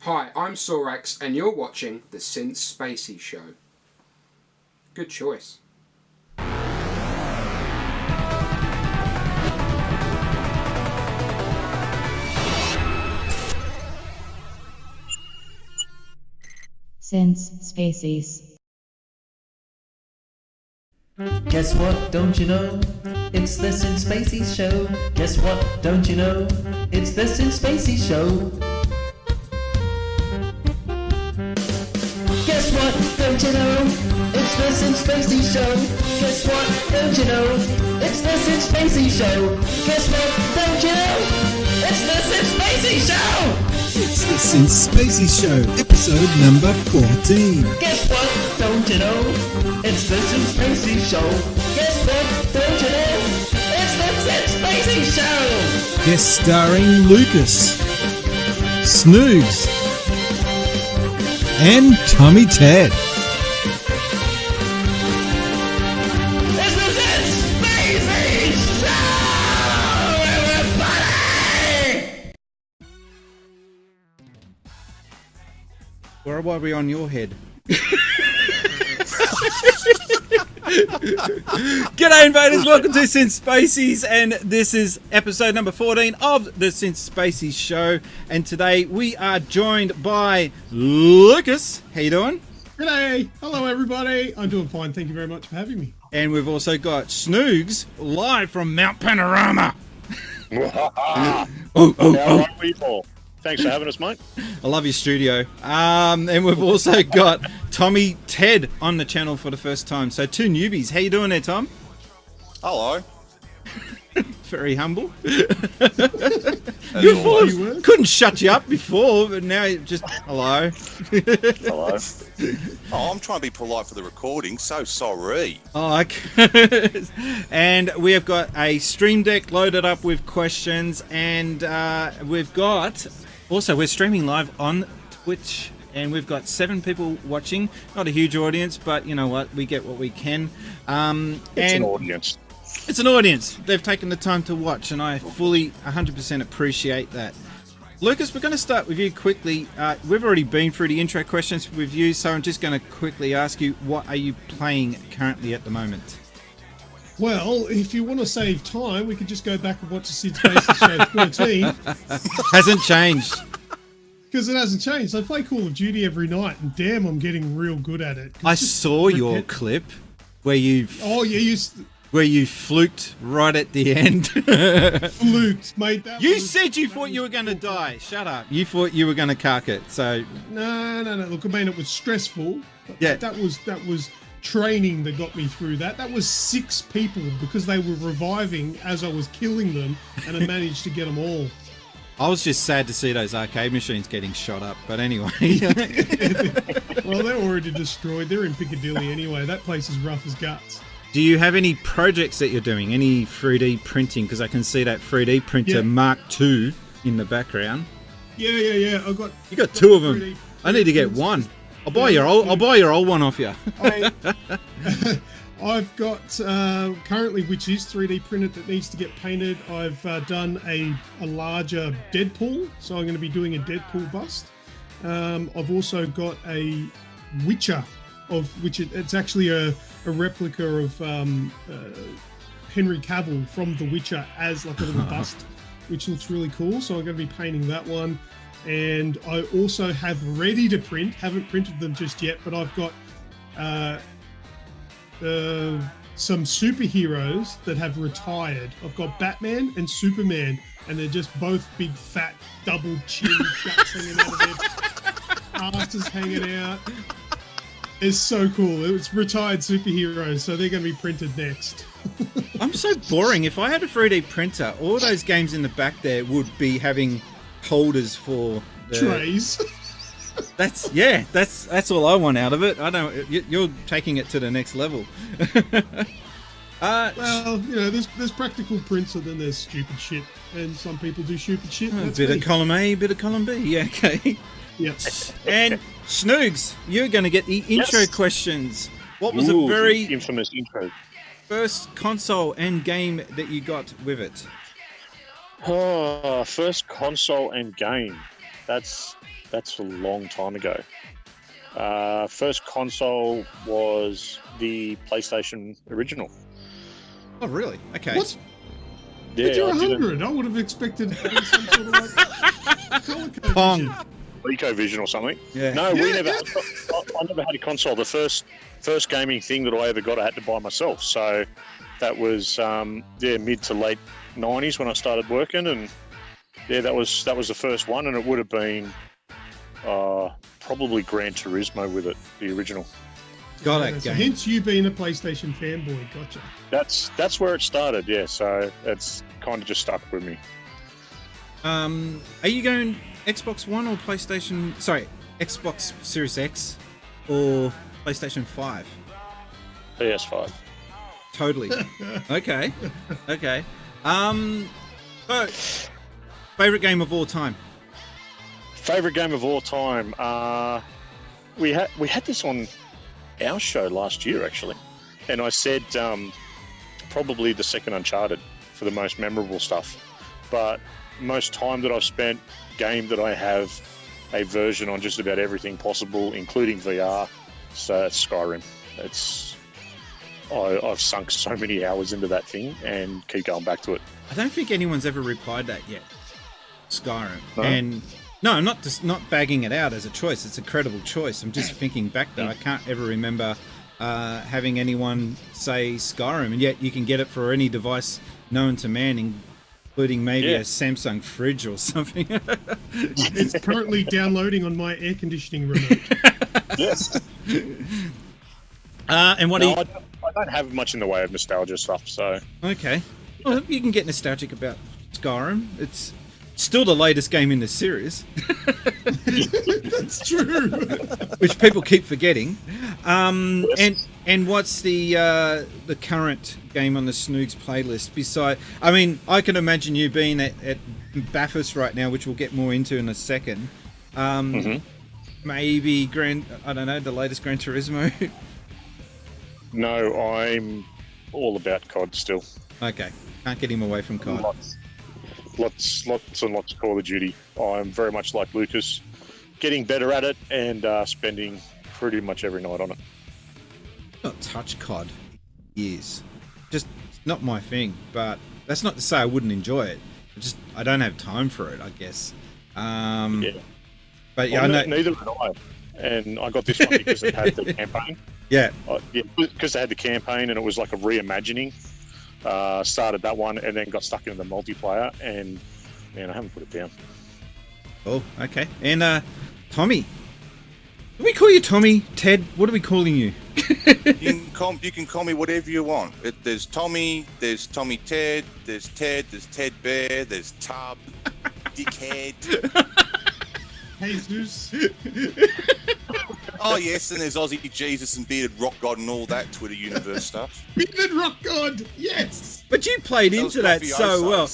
Hi, I'm Sorax, and you're watching the Since Spacies Show. Good choice. Since Spacies. Guess what, don't you know? It's the Since Spacies Show. Guess what, don't you know? It's the Since Spacies Show. Guess what, don't you know? It's the Since Spacies Show. Guess what, don't you know? It's the Since Spacies Show. Guess what, don't you know? It's the Since Spacies Show. It's the Since Spacies Show, episode number 14. Guess what, don't you know? It's the Since Spacies Show. Guess what, don't you know? It's the Since Spacies Show. Guest starring Lucas, Snoogs, and Tommy Ted. It's the Since Spacies Show, everybody! Or are we on your head? G'day invaders, welcome to Since Spacies, and this is episode number 14 of the Since Spacies Show, and today we are joined by Lucas. How you doing? G'day! Hello everybody! I'm doing fine, thank you very much for having me. And we've also got Snoogs, live from Mount Panorama. How are we all? Thanks for having us, mate. I love your studio. And we've also got Tommy Ted on the channel for the first time. So two newbies. How you doing there, Tom? Hello. Very humble. You couldn't shut you up before, but now you just hello. Hello. Oh, I'm trying to be polite for the recording, so sorry. Oh, okay. And we have got a stream deck loaded up with questions, and we've got also we're streaming live on Twitch, and we've got 7 people watching. Not a huge audience, but you know what? We get what we can. It's an audience. It's an audience. They've taken the time to watch, and I fully 100% appreciate that. Lucas, we're going to start with you quickly. We've already been through the intro questions with you, so I'm just going to quickly ask you, what are you playing currently at the moment? Well, if you want to save time, we could just go back and watch the Since Spaces Show 13. Hasn't changed. Because it hasn't changed. I play Call of Duty every night, and damn, I'm getting real good at it. I saw your clip where you... Oh, yeah, where you fluked right at the end. fluked, mate. You said you thought you were going to die. Shut up. You thought you were going to cark it. So No. Look, I mean, it was stressful. But yeah, that was training that got me through that. That was 6 people because they were reviving as I was killing them, and I managed to get them all. I was just sad to see those arcade machines getting shot up. But anyway. Well, they're already destroyed. They're in Piccadilly anyway. That place is rough as guts. Do you have any projects that you're doing? Any 3D printing? Because I can see that 3D printer Mark II in the background. Yeah. You got 2 of them. I need to get one. I'll buy your old one off you. I've got currently, which is 3D printed, that needs to get painted. I've done a larger Deadpool, so I'm going to be doing a Deadpool bust. I've also got a Witcher, of which it's actually a replica of Henry Cavill from The Witcher as like a little bust, which looks really cool. So I'm going to be painting that one. And I also have ready to print, haven't printed them just yet, but I've got some superheroes that have retired. I've got Batman and Superman, and they're just both big fat double chin guts hanging out of their asses hanging out. It's so cool. It's retired superheroes, so they're going to be printed next. I'm so boring. If I had a 3D printer, all those games in the back there would be having holders for the... trays. That's all I want out of it. I don't. You're taking it to the next level. Well, you know, there's practical prints, and then there's stupid shit, and some people do stupid shit. A bit of column A, bit of column B. Yeah, okay. Yep. And Snoogs, you're going to get the intro questions. What was the very infamous intro? First console and game that you got with it? Oh, first console and game. That's that's a long time ago. First console was the PlayStation original. Oh, really? Okay. What? Yeah, But you're I did 100. I would have expected some sort of like color code Pong. shit. EcoVision or something. Yeah. No, Yeah, we never. yeah. I never had a console. The first gaming thing that I ever got, I had to buy myself. So that was mid to late '90s when I started working, and that was the first one, and it would have been probably Gran Turismo with it, the original. Got Yeah, it. so Game. hence you being a PlayStation fanboy. Gotcha. That's where it started. Yeah, so it's kind of just stuck with me. Are you going Xbox One or PlayStation? Sorry, Xbox Series X or PlayStation 5? PS5. Totally. Okay. Okay. So, favorite game of all time? Favorite game of all time. We had this on our show last year actually, and I said probably the second Uncharted for the most memorable stuff. But most time that I've spent, game that I have a version on just about everything possible, including VR. So it's Skyrim. I've sunk so many hours into that thing and keep going back to it. I don't think anyone's ever replied that yet. Skyrim. No? And no, I'm not bagging it out as a choice. It's a credible choice. I'm just thinking back though. I can't ever remember having anyone say Skyrim, and yet you can get it for any device known to man, including maybe a Samsung fridge or something. It's currently downloading on my air conditioning remote. Yes. And what I don't have much in the way of nostalgia stuff, so... Okay. Well, you can get nostalgic about Skyrim. It's still the latest game in the series, That's true. which people keep forgetting. And what's the current game on the Snoogs playlist? I mean, I can imagine you being at Bathurst right now, which we'll get more into in a second. Maybe the latest Gran Turismo. No, I'm all about COD still. Okay, can't get him away from COD. Lots and lots of Call of Duty. I'm very much like Lucas, getting better at it and spending pretty much every night on it. Not touch COD years. Just not my thing, but that's not to say I wouldn't enjoy it. I don't have time for it, I guess. But yeah, Well, I know. neither had I. And I got this one because it had the campaign. Yeah, because they had the campaign and it was like a reimagining. Started that one and then got stuck into the multiplayer, and man, I haven't put it down. oh, okay. And Tommy, do we call you Tommy? Ted? What are we calling you? You can call me whatever you want. There's Tommy Ted, there's Ted Bear, there's Tub, Dickhead. Jesus. Oh yes, and there's Aussie Jesus and Bearded Rock God and all that Twitter universe stuff. Bearded Rock God. Yes. But you played That was into that Mafiosos. so well.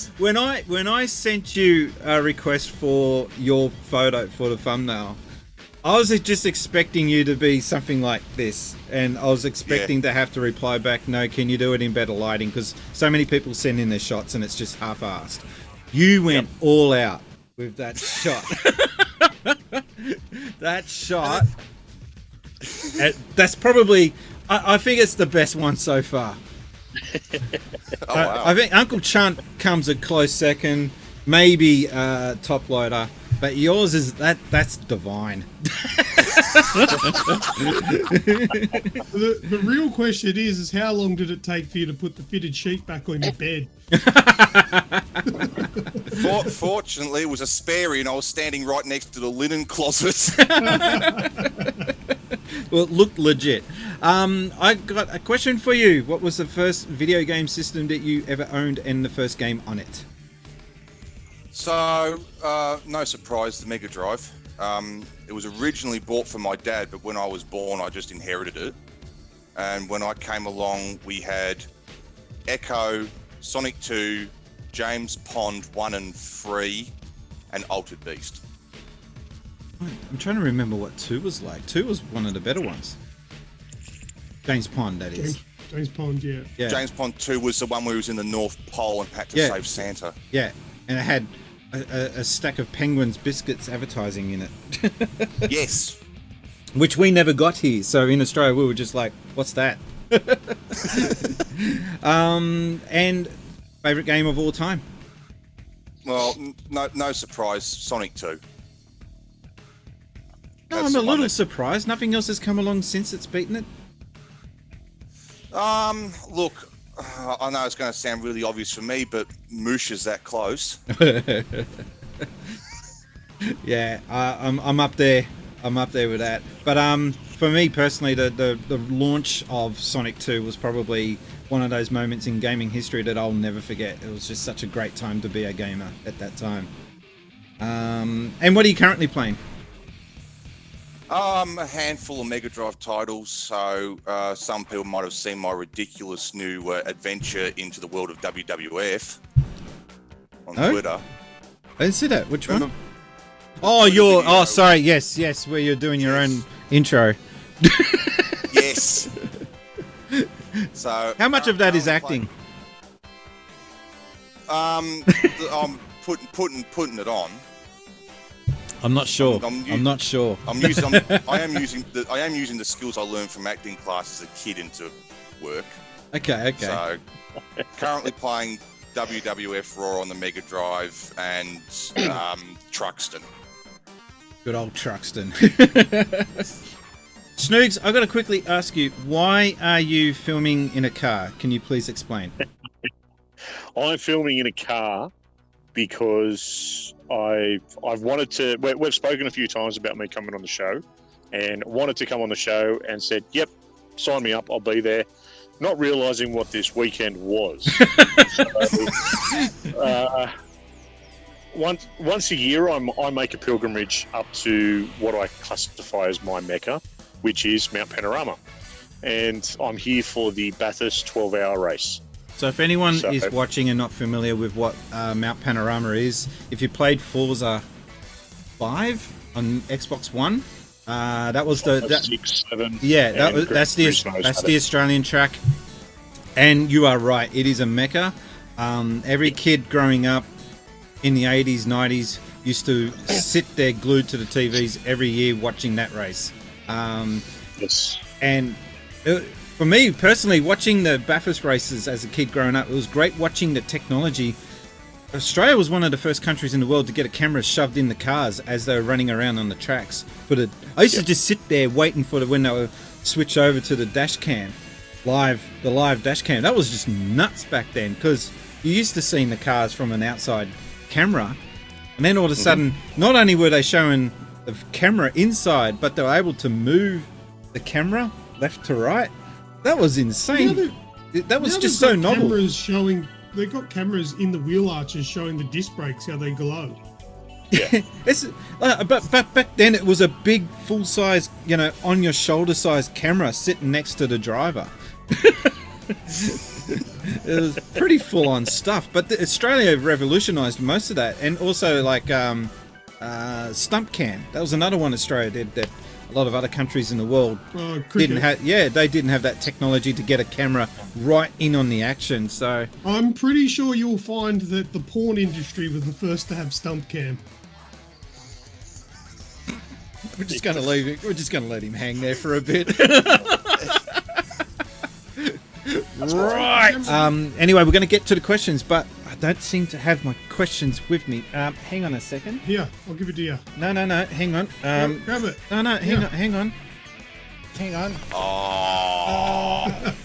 When I sent you a request for your photo for the thumbnail, I was just expecting you to be something like this, and I was expecting to have to reply back, no, can you do it in better lighting? Because so many people send in their shots and it's just half-assed. You went all out with that shot. That shot. That's probably, I think it's the best one so far. Oh wow. I think Uncle Chunt comes a close second, maybe Top Loader, but yours is that's divine. The real question is how long did it take for you to put the fitted sheet back on your bed? Fortunately, it was a spare and I was standing right next to the linen closet. Well, it looked legit. I got a question for you. What was the first video game system that you ever owned and the first game on it? So, no surprise, the Mega Drive. It was originally bought for my dad, but when I was born, I just inherited it. And when I came along, we had Echo, Sonic 2, James Pond 1 and 3, and Altered Beast. I'm trying to remember what 2 was like. 2 was one of the better ones. James Pond, that is. James Pond, yeah. Yeah. James Pond 2 was the one where he was in the North Pole and had to save Santa. Yeah, and it had a stack of Penguins biscuits advertising in it. Yes. Which we never got here. So in Australia, we were just like, what's that? And favourite game of all time? Well, no surprise, Sonic 2. No, I'm a little surprised. Nothing else has come along since it's beaten it. Look, I know it's going to sound really obvious for me, but Moosh is that close. Yeah, I'm up there. I'm up there with that. But for me personally, the launch of Sonic 2 was probably one of those moments in gaming history that I'll never forget. It was just such a great time to be a gamer at that time. And what are you currently playing? A handful of Mega Drive titles. So some people might have seen my ridiculous new adventure into the world of WWF on Twitter. I didn't see that. Which Remember? one? Oh, sorry. Yes, where you're doing your own intro. Yes. So how much of that is acting? I'm putting it on. I'm not sure. I'm not sure. I am using the skills I learned from acting class as a kid into work. Okay. So currently playing WWF Raw on the Mega Drive and Truxton. Good old Truxton. Snoogs, I've got to quickly ask you, why are you filming in a car? Can you please explain? I'm filming in a car because I've wanted to. We've spoken a few times about me coming on the show, and wanted to come on the show and said, "Yep, sign me up. I'll be there." Not realizing what this weekend was. Once a year, I make a pilgrimage up to what I classify as my Mecca, which is Mount Panorama, and I'm here for the Bathurst 12-hour race. So if anyone is watching and not familiar with what Mount Panorama is, if you played Forza 5 on Xbox One, that was the 6, 7. Yeah, that's the Australian track. And you are right, it is a mecca. Every kid growing up in the 80s, 90s used to sit there glued to the TVs every year watching that race. Yes. And for me personally, watching the Bathurst races as a kid growing up, it was great watching the technology. Australia was one of the first countries in the world to get a camera shoved in the cars as they were running around on the tracks. I used to just sit there waiting for when they would switch over to the dash cam, the live dash cam. That was just nuts back then, because you used to seeing the cars from an outside camera, and then all of a sudden, not only were they showing the camera inside, but they were able to move the camera left to right. That was insane. That was just so novel. They've got cameras in the wheel arches showing the disc brakes, how they glow. Yeah. But back then it was a big, full-size, on your shoulder size camera sitting next to the driver. It was pretty full-on stuff. But Australia revolutionised most of that, and also stump cam. That was another one Australia did that a lot of other countries in the world didn't have. Yeah, they didn't have that technology to get a camera right in on the action. So I'm pretty sure you'll find that the porn industry was the first to have stump cam. We're just going to leave it. We're just going to let him hang there for a bit. Right. Anyway, we're going to get to the questions, but I don't seem to have my questions with me. Hang on a second. Here, I'll give it to you. No. Hang on. Grab it. No. Hang on. Oh.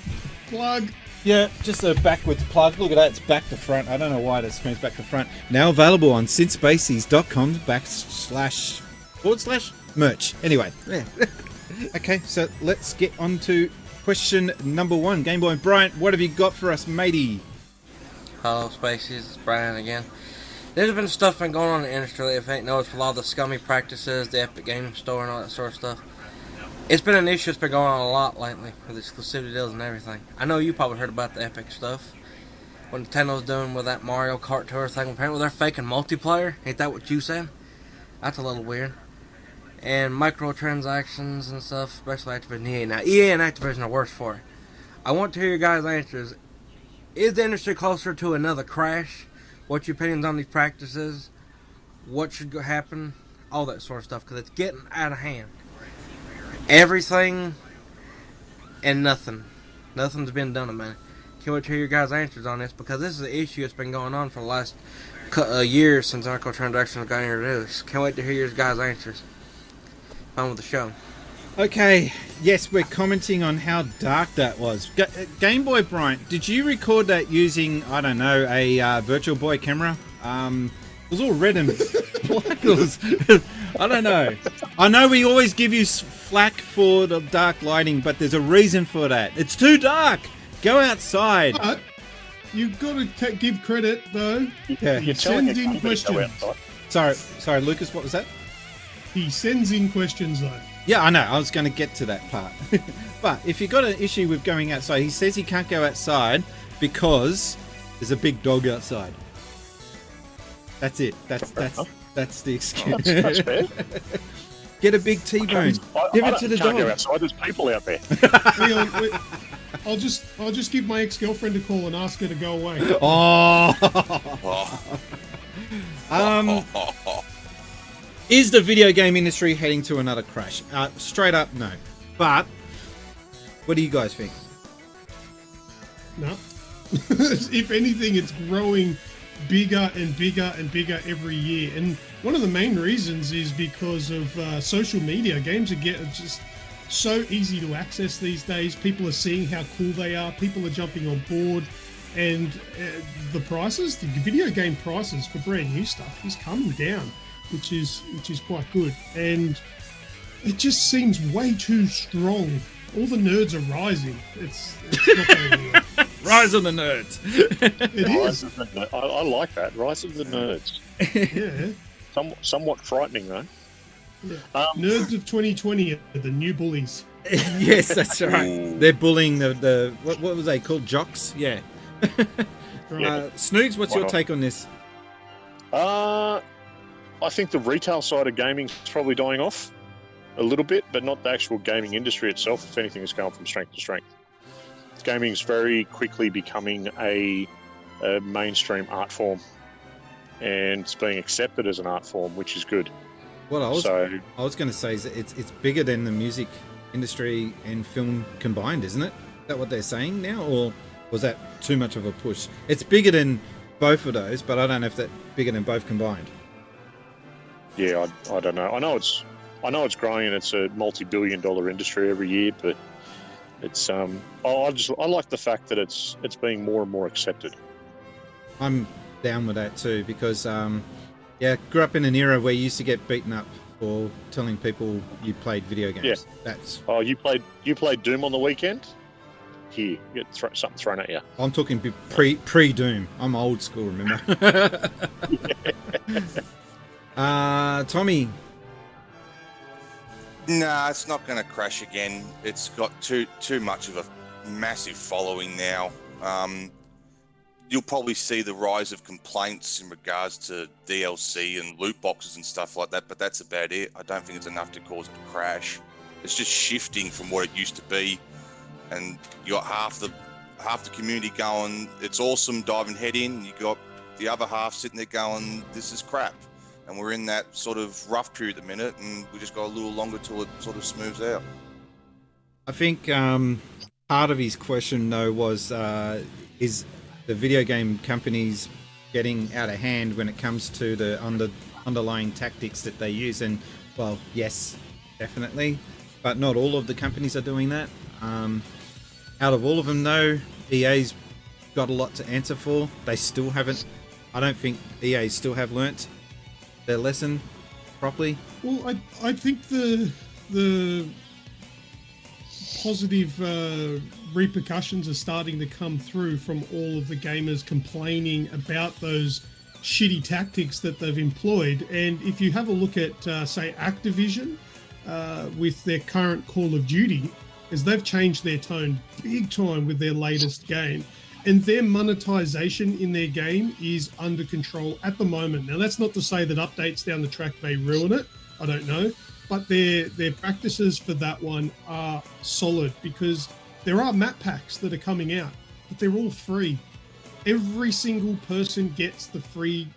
Plug. Yeah, just a backwards plug. Look at that. It's back to front. I don't know why the screen's back to front. Now available on sincespacies.com//merch. Anyway. Yeah. Okay, so let's get on to question number 1. Game Boy Bryant, what have you got for us, matey? Hello, Spacies. It's Brian again. There's been stuff going on in the industry lately. If you ain't noticed, with all the scummy practices, the Epic Game Store, and all that sort of stuff. It's been an issue that's been going on a lot lately with exclusivity deals and everything. I know you probably heard about the Epic stuff. What Nintendo's doing with that Mario Kart Tour thing. Apparently they're faking multiplayer. Ain't that what you said? That's a little weird. And microtransactions and stuff, especially Activision and EA. Now, EA and Activision are worse for it. I want to hear your guys' answers. Is the industry closer to another crash? What's your opinions on these practices? what should happen, all that sort of stuff, because it's getting out of hand. Everything and nothing. Nothing's been done about it. Can't wait to hear your guys' answers on this, because this is an issue that's been going on for the last years since microtransactions got introduced. Can't wait to hear your guys' answers. On with the show. Okay, yes, we're commenting on how dark that was. Game Boy Bryant, did you record that using, I don't know, a Virtual Boy camera? It was all red and black. I don't know. I know we always give you flack for the dark lighting, but there's a reason for that. It's too dark. Go outside. But you've got to give credit, though. Yeah. He sends in questions. Sorry, Lucas, what was that? He sends in questions, though. Yeah, I know. I was going to get to that part. But if you've got an issue with going outside, he says he can't go outside because there's a big dog outside. That's it. That's the excuse. That's fair. Get a big T-bone. Give it to the dog. Go outside. There's people out there. Hang on, wait. I'll just give my ex-girlfriend a call and ask her to go away. Is the video game industry heading to another crash? Straight up, no. But what do you guys think? No. If anything, it's growing bigger and bigger and bigger every year. And one of the main reasons is because of social media. Games are just so easy to access these days. People are seeing how cool they are. People are jumping on board. And the video game prices for brand new stuff is coming down, which is quite good. And it just seems way too strong. All the nerds are rising. It's not going anywhere. Rise of the nerds. It is. I like that. Rise of the nerds. Yeah. Somewhat frightening, though. Yeah. Nerds of 2020 are the new bullies. Yes, that's right. They're bullying the what was they called? Jocks? Yeah. Snoogs, what's your take on this? I think the retail side of gaming is probably dying off a little bit, but not the actual gaming industry itself. If anything, it's going from strength to strength. Gaming is very quickly becoming a mainstream art form, and it's being accepted as an art form, which is good. What I was going to say is that it's bigger than the music industry and film combined, isn't it? Is that what they're saying now, or was that too much of a push? It's bigger than both of those, but I don't know if that's bigger than both combined. Yeah, I don't know. I know it's growing, and it's a multi-billion-dollar industry every year, but it's I like the fact that it's being more and more accepted. I'm down with that too, because grew up in an era where you used to get beaten up for telling people you played video games. Yeah. You played Doom on the weekend? Here, get something thrown at you. I'm talking pre-Doom. I'm old school, remember? Tommy. Nah, it's not going to crash again. It's got too much of a massive following now. You'll probably see the rise of complaints in regards to DLC and loot boxes and stuff like that, but that's about it. I don't think it's enough to cause it to crash. It's just shifting from what it used to be, and you got half the community going, it's awesome, dive and head in. You got the other half sitting there going, this is crap. And we're in that sort of rough period at the minute, and we just got a little longer till it sort of smooths out. I think part of his question, though, was is the video game companies getting out of hand when it comes to the underlying tactics that they use? And, well, yes, definitely. But not all of the companies are doing that. Out of all of them, though, EA's got a lot to answer for. They still haven't. I don't think EA still have learnt their lesson properly. Well, I think the positive repercussions are starting to come through from all of the gamers complaining about those shitty tactics that they've employed. And if you have a look at, say, Activision with their current Call of Duty, is they've changed their tone big time with their latest game. And their monetization in their game is under control at the moment. Now, that's not to say that updates down the track may ruin it. I don't know. But their practices for that one are solid, because there are map packs that are coming out, but they're all free. every single person gets the free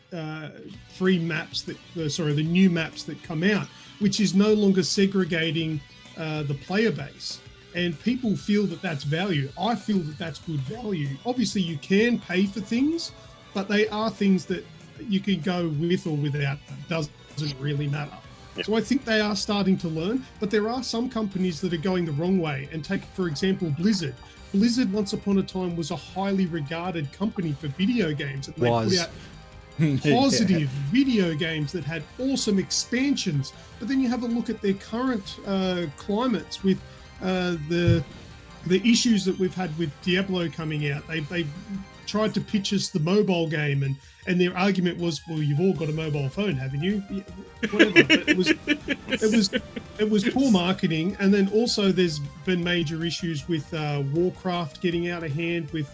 maps the new maps that come out, which is no longer segregating the player base. And people feel that that's value. I feel that that's good value. Obviously, you can pay for things, but they are things that you can go with or without. It doesn't really matter. Yep. So I think they are starting to learn, but there are some companies that are going the wrong way. And take, for example, Blizzard. Blizzard, once upon a time, was a highly regarded company for video games. And they put out positive video games that had awesome expansions. But then you have a look at their current climates with the issues that we've had with Diablo coming out. They tried to pitch us the mobile game, and their argument was, well, you've all got a mobile phone, haven't you? Yeah, whatever. But it was poor marketing. And then also there's been major issues with Warcraft getting out of hand with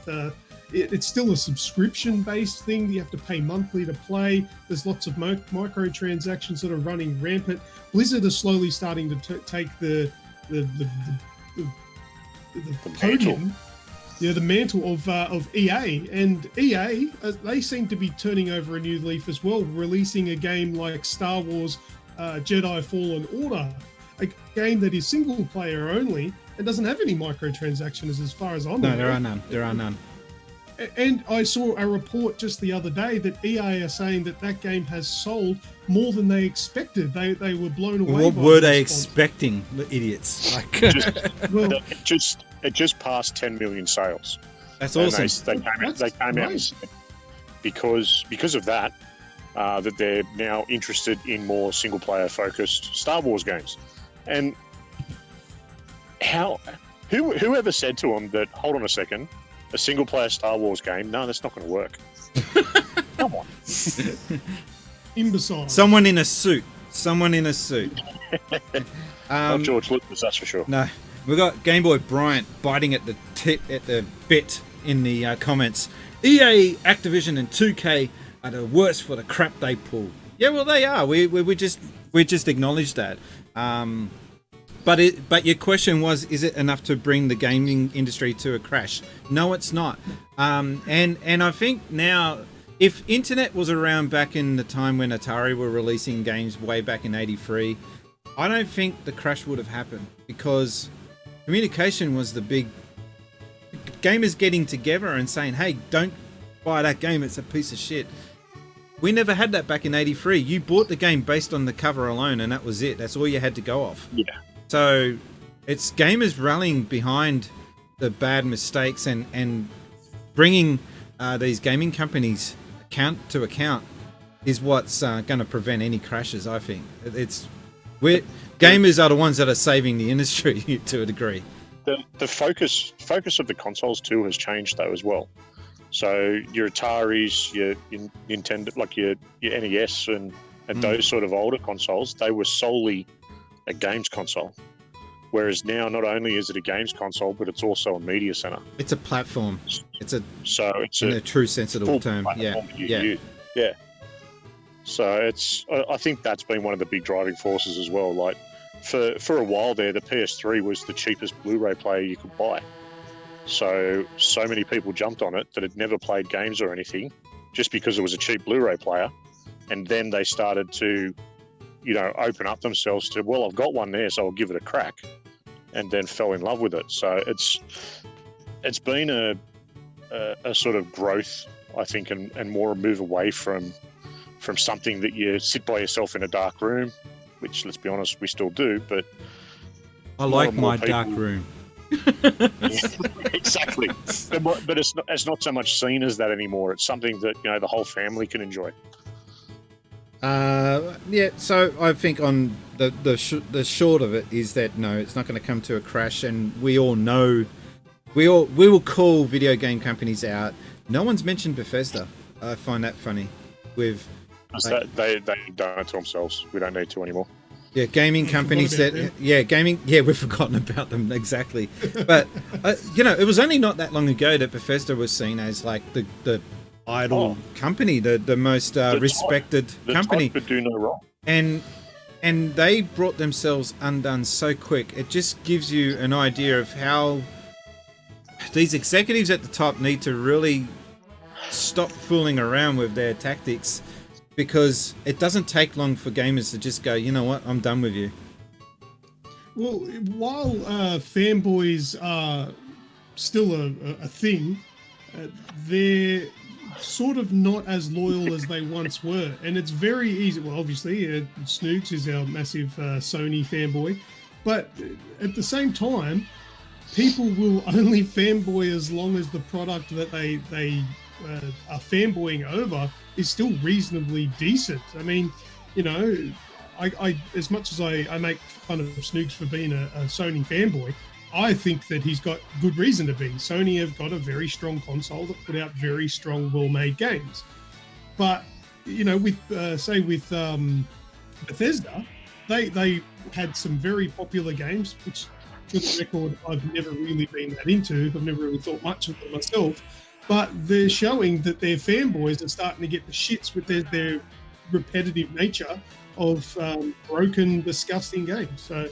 it's still a subscription-based thing. You have to pay monthly to play. There's lots of microtransactions that are running rampant. Blizzard is slowly starting to take the podium, the mantle of EA, and EA they seem to be turning over a new leaf as well, releasing a game like Star Wars Jedi Fallen Order, a game that is single player only and doesn't have any microtransactions as far as I'm aware. No, there are none. And I saw a report just the other day that EA are saying that game has sold more than they expected. They were blown away. What were they expecting, the idiots? It just passed 10 million sales. That's awesome. They came out and said because of that, that they're now interested in more single player focused Star Wars games. And whoever said to them that, hold on a second, a single player Star Wars game, no, that's not going to work. Come on. Imbecile. Someone in a suit. Not George Lucas, that's for sure. No. We've got Game Boy Bryant biting at the bit in the comments. EA, Activision, and 2K are the worst for the crap they pull. Yeah, well, they are. We just acknowledged that. But your question was, is it enough to bring the gaming industry to a crash? No, it's not. And I think now, if internet was around back in the time when Atari were releasing games way back in '83, I don't think the crash would have happened, because communication was the big gamers getting together and saying, hey, don't buy that game, it's a piece of shit. We never had that back in '83. You bought the game based on the cover alone, and that was it. That's all you had to go off. Yeah. So it's gamers rallying behind the bad mistakes and bringing these gaming companies account to account is what's going to prevent any crashes, I think. Gamers are the ones that are saving the industry to a degree. The focus of the consoles too has changed though as well. So your Ataris, your Nintendo, like your NES and those sort of older consoles, they were solely a games console. Whereas now, not only is it a games console, but it's also a media center. It's a platform. It's in a true sense of the term. Yeah. So I think that's been one of the big driving forces as well. Like for a while there, the PS3 was the cheapest Blu-ray player you could buy. So many people jumped on it that had never played games or anything, just because it was a cheap Blu-ray player. And then they started to, open up themselves to, well, I've got one there, so I'll give it a crack, and then fell in love with it. So it's been a sort of growth, I think, and more a move away from something that you sit by yourself in a dark room, which, let's be honest, we still do. But I like my dark room. Exactly, but it's not so much seen as that anymore. It's something that the whole family can enjoy. So I think on the short of it is that no, it's not going to come to a crash, and we all know we will call video game companies out. No one's mentioned Bethesda. I find that funny. They done it to themselves. We don't need to anymore. Yeah, gaming companies we've forgotten about them, exactly. But it was only not that long ago that Bethesda was seen as like the idol company, the most respected company. The type could do no wrong. And they brought themselves undone so quick. It just gives you an idea of how these executives at the top need to really stop fooling around with their tactics, because it doesn't take long for gamers to just go, you know what, I'm done with you. Well, while fanboys are still a thing, they're sort of not as loyal as they once were, and it's very easy. Well, obviously, Snoogs is our massive Sony fanboy, but at the same time, people will only fanboy as long as the product that they are fanboying over is still reasonably decent. I mean, you know, I as much as I make fun of Snoogs for being a Sony fanboy, I think that he's got good reason to be. Sony have got a very strong console that put out very strong, well-made games. But, you know, with Bethesda, they had some very popular games, which, for the record, I've never really been that into. I've never really thought much of them myself. But they're showing that their fanboys are starting to get the shits with their repetitive nature of broken, disgusting games. So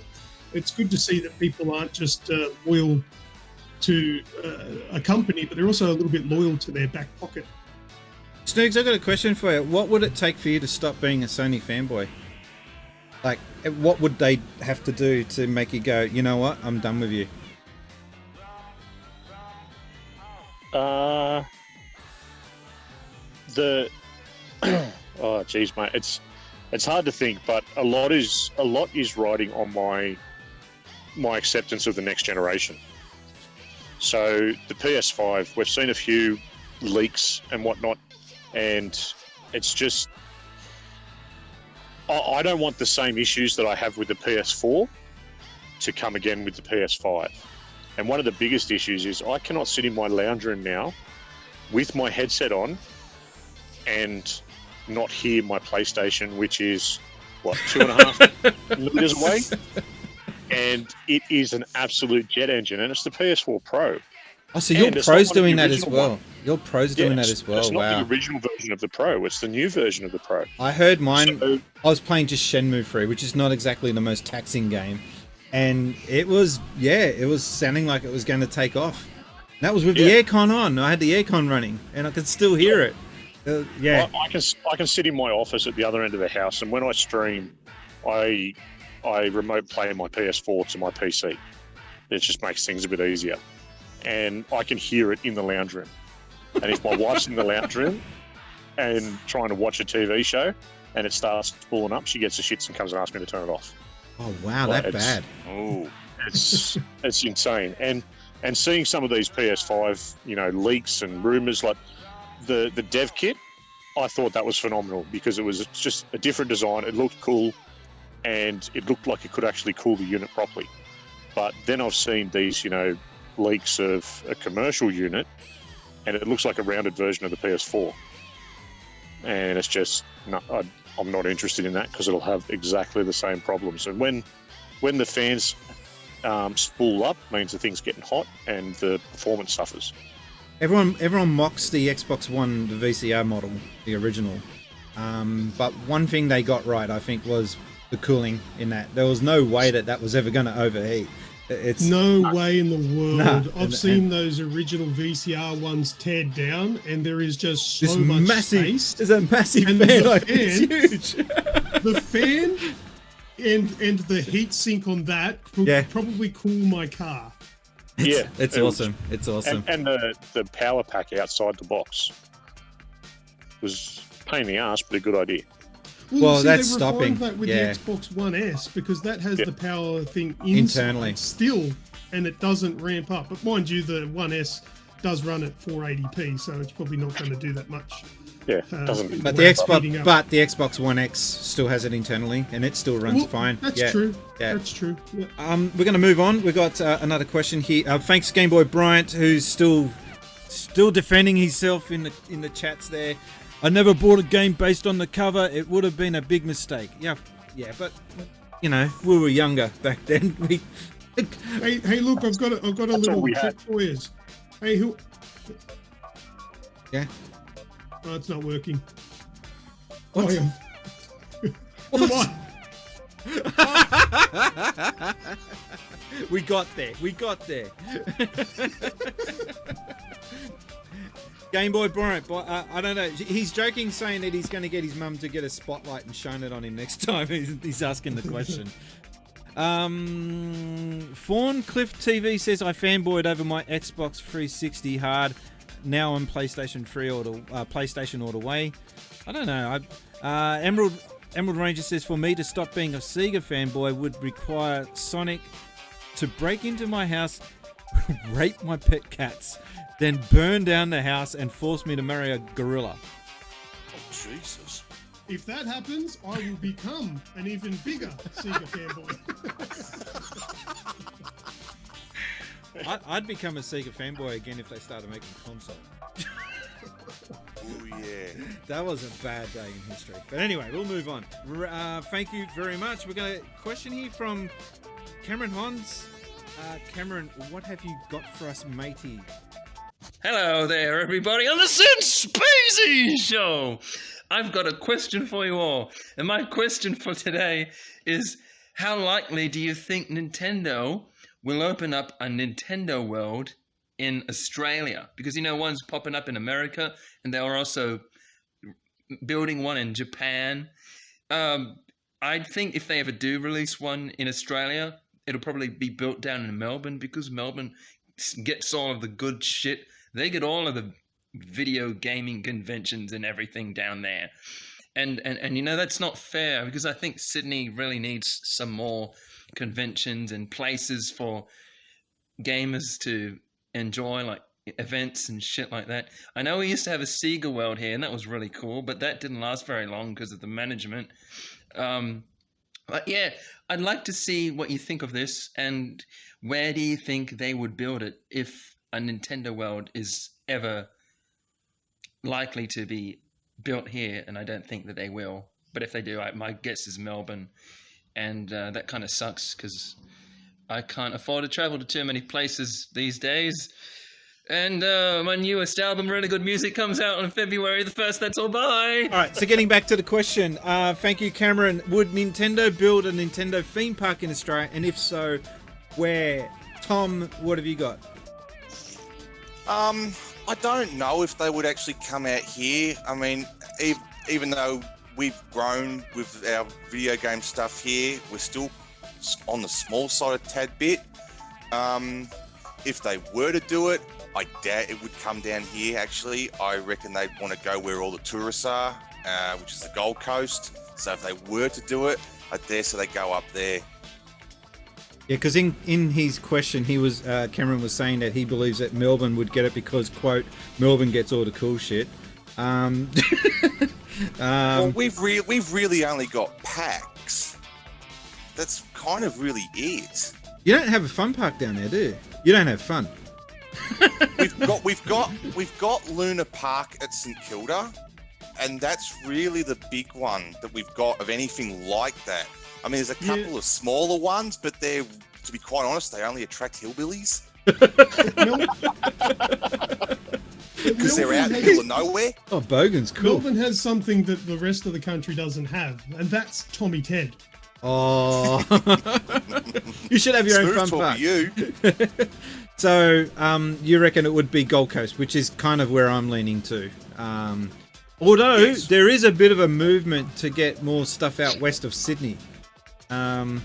it's good to see that people aren't just loyal to a company, but they're also a little bit loyal to their back pocket. Snoogs, I've got a question for you. What would it take for you to stop being a Sony fanboy? Like, what would they have to do to make you go, you know what, I'm done with you? Oh, geez, mate, it's hard to think, but a lot is riding on my acceptance of the next generation. So the PS5, we've seen a few leaks and whatnot, and it's just, I don't want the same issues that I have with the PS4 to come again with the PS5. And one of the biggest issues is I cannot sit in my lounge room now with my headset on and not hear my PlayStation, which is, what, 2.5 meters away? And it is an absolute jet engine, and it's the PS4 Pro. Oh, so your Pro's doing that as well. One. Your Pro's doing that as well. It's not wow. the original version of the Pro. It's the new version of the Pro. I heard mine. So, I was playing just Shenmue 3, which is not exactly the most taxing game, and it was sounding like it was going to take off. And that was with the aircon on. I had the aircon running, and I could still hear it. I can sit in my office at the other end of the house, and when I stream, I remote play my PS4 to my PC. It just makes things a bit easier. And I can hear it in the lounge room. And if my wife's in the lounge room and trying to watch a TV show and it starts pulling up, she gets the shits and comes and asks me to turn it off. Oh, wow, that bad. Oh, it's insane. And seeing some of these PS5, you know, leaks and rumors, like the dev kit, I thought that was phenomenal because it was just a different design. It looked cool and it looked like it could actually cool the unit properly. But then I've seen these, you know, leaks of a commercial unit and it looks like a rounded version of the PS4. And it's just, no, I'm not interested in that because it'll have exactly the same problems. And when the fans spool up, means the thing's getting hot and the performance suffers. Everyone mocks the Xbox One, the VCR model, the original. But one thing they got right, I think, was the cooling in that. There was no way that was ever going to overheat. It's no way in the world. I've seen those original VCR ones teared down, and there is just so much space. There's a massive and fan. It's huge. The fan and the heat sink on that could probably cool my car. It's awesome. It's awesome. And the power pack outside the box was a pain in the ass, but a good idea. Well, that's they stopping. That with the Xbox One S because that has the power thing internally still, and it doesn't ramp up. But mind you, the One S does run at 480p, so it's probably not going to do that much. Yeah, doesn't. But the Xbox One X still has it internally, and it still runs fine. That's true. Yeah. That's true. Yeah. We're going to move on. We've got another question here. Thanks, Game Boy Bryant, who's still defending himself in the chats there. I never bought a game based on the cover. It would have been a big mistake. Yeah, but you know, we were younger back then. Hey, look, I've got a little trick for you. Hey, who? Yeah. Oh, it's not working. What? What? We got there. Game Boy Bryant, but I don't know. He's joking, saying that he's going to get his mum to get a spotlight and shine it on him next time he's asking the question. Cliff TV says, I fanboyed over my Xbox 360 hard. Now on PlayStation 3 or PlayStation all the way. I don't know. Emerald Ranger says, for me to stop being a Sega fanboy would require Sonic to break into my house, rape my pet cats, then burn down the house and force me to marry a gorilla. Oh, Jesus. If that happens, I will become an even bigger Sega fanboy. I'd become a Sega fanboy again if they started making console. Oh, yeah. That was a bad day in history. But anyway, we'll move on. Thank you very much. We're going to question here from Cameron Hons. Cameron, what have you got for us, matey? Hello there, everybody, on the Since Spacies Show. I've got a question for you all. And my question for today is, how likely do you think Nintendo will open up a Nintendo World in Australia? Because, you know, one's popping up in America, and they're also building one in Japan. I think if they ever do release one in Australia, it'll probably be built down in Melbourne, because Melbourne gets all of the good shit. They get all of the video gaming conventions and everything down there. And you know, that's not fair, because I think Sydney really needs some more conventions and places for gamers to enjoy, like events and shit like that. I know we used to have a Sega World here, and that was really cool, but that didn't last very long because of the management. But yeah, I'd like to see what you think of this, and where do you think they would build it if a Nintendo World is ever likely to be built here, and I don't think that they will. But if they do, my guess is Melbourne, and that kind of sucks because I can't afford to travel to too many places these days. And my newest album, Really Good Music, comes out on February the 1st. That's all. Bye. All right, so getting back to the question, thank you, Cameron. Would Nintendo build a Nintendo theme park in Australia? And if so, where? Tom, what have you got? I don't know if they would actually come out here. I mean, even though we've grown with our video game stuff here, we're still on the small side a tad bit. If they were to do it, I doubt it would come down here, actually. I reckon they'd want to go where all the tourists are, which is the Gold Coast. So if they were to do it, I dare say they go up there. Yeah, because in his question, Cameron was saying that he believes that Melbourne would get it because, quote, Melbourne gets all the cool shit. Well, we've really only got PAX. That's kind of really it. You don't have a fun park down there, do you? You don't have fun. We've got Luna Park at St Kilda, and that's really the big one that we've got of anything like that. I mean, there's a couple of smaller ones, but they're, to be quite honest, they only attract hillbillies. Because they're out in the middle of nowhere. Oh, Bogan's cool. Melbourne has something that the rest of the country doesn't have, and that's Tommy Ted. Oh, you should have your own fun park. You. So, you reckon it would be Gold Coast, which is kind of where I'm leaning to. Although there is a bit of a movement to get more stuff out west of Sydney. What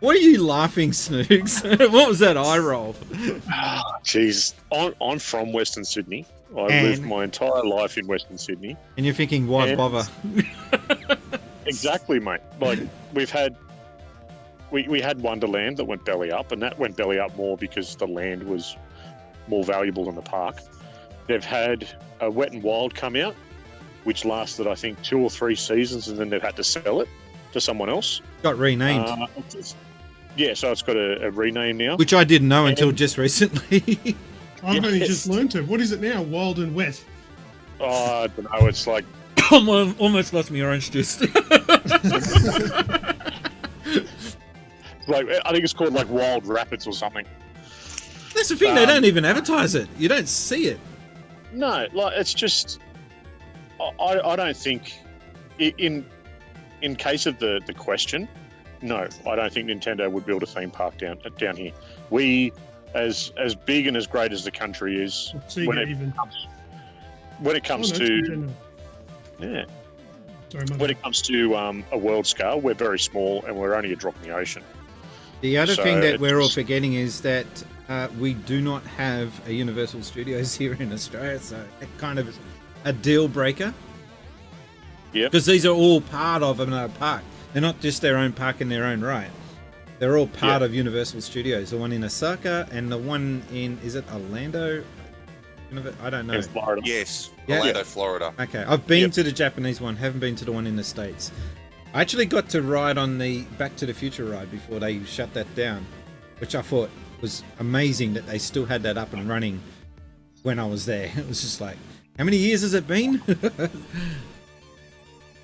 are you laughing, Snoogs? What was that eye roll? Jeez, I'm from Western Sydney. I've lived my entire life in Western Sydney. And you're thinking, why bother? Exactly, mate. Like, we had Wonderland that went belly up, and that went belly up more because the land was more valuable than the park. They've had a Wet and Wild come out, which lasted, I think, 2 or 3 seasons, and then they've had to sell it to someone else. Got renamed. So it's got a rename now. Which I didn't know until just recently. I've only just learned it. What is it now? Wild and Wet? Oh, I don't know. It's like... Almost lost me orange juice. Like, I think it's called like Wild Rapids or something. That's the thing, they don't even advertise it. You don't see it. No, like, it's just... I don't think... In case of the question, no, I don't think Nintendo would build a theme park down here. We as big and as great as the country is, Sega when it even. comes Oh, no, it's to Nintendo. yeah, Sorry, my when bad. it comes to a world scale, we're very small and we're only a drop in the ocean. The other So thing that it's we're all just- forgetting is that we do not have a Universal Studios here in Australia, so it kind of is a deal breaker. Yep. Because these are all part of another park. They're not just their own park in their own right. They're all part of Universal Studios. The one in Osaka and the one in, is it Orlando? I don't know. In Florida. Yes, Yeah. Orlando, Florida. Okay, I've been to the Japanese one, haven't been to the one in the States. I actually got to ride on the Back to the Future ride before they shut that down, which I thought was amazing that they still had that up and running when I was there. It was just like, how many years has it been?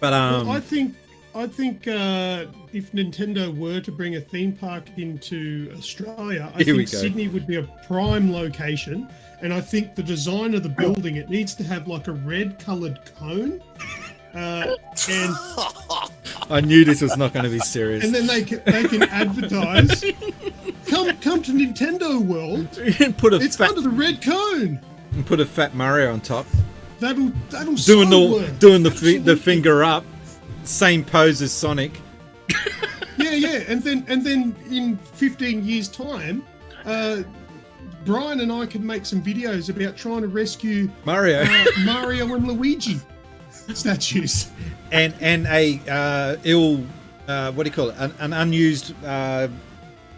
But Well, I think if Nintendo were to bring a theme park into Australia, I Here we think go. Sydney would be a prime location. And I think the design of the building, it needs to have like a red-coloured cone, and I knew this was not going to be serious. then they can advertise. Come to Nintendo World. put a It's fat under the red cone. and put a fat Mario on top, That'll doing so the work. doing the Absolutely. finger up, same pose as Sonic. Yeah, and then in 15 years' time, Brian and I can make some videos about trying to rescue Mario. Mario and Luigi statues. and a what do you call it? An unused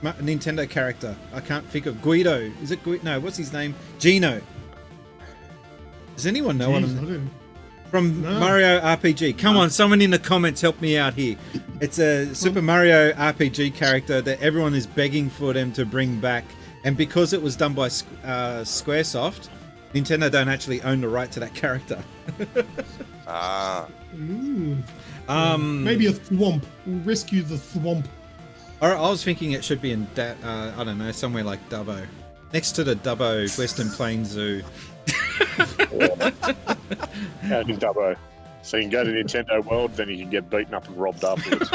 Nintendo character. I can't think of Guido. Is it Guido? No, what's his name? Gino. Does anyone know what Jeez, I I'm didn't- from No. Mario RPG? Come on, someone in the comments help me out here. It's a Super Mario RPG character that everyone is begging for them to bring back, and because it was done by Squaresoft, Nintendo don't actually own the right to that character. Ah, Ooh. Um, Maybe a thwomp. We'll rescue the thwomp. I was thinking it should be in I don't know, somewhere like Dubbo, next to the Dubbo Western Plains Zoo. Out in Dubbo. So you can go to Nintendo World, then you can get beaten up and robbed afterwards.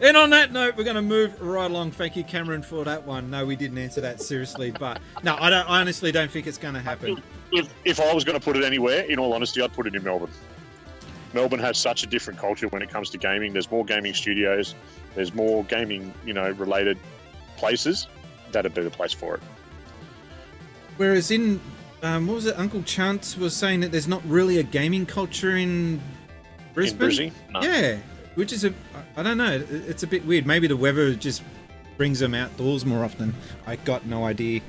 And on that note, we're going to move right along. Thank you, Cameron, for that one. No, we didn't answer that seriously, but no, I honestly don't think it's going to happen. If I was going to put it anywhere, in all honesty, I'd put it in Melbourne. Melbourne has such a different culture when it comes to gaming. There's more gaming studios. There's more gaming, related places. That'd be the place for it. Whereas in, what was it? Uncle Chance was saying that there's not really a gaming culture in Brisbane. In Brizzy? No. Yeah, which is I don't know. It's a bit weird. Maybe the weather just brings them outdoors more often. I got no idea.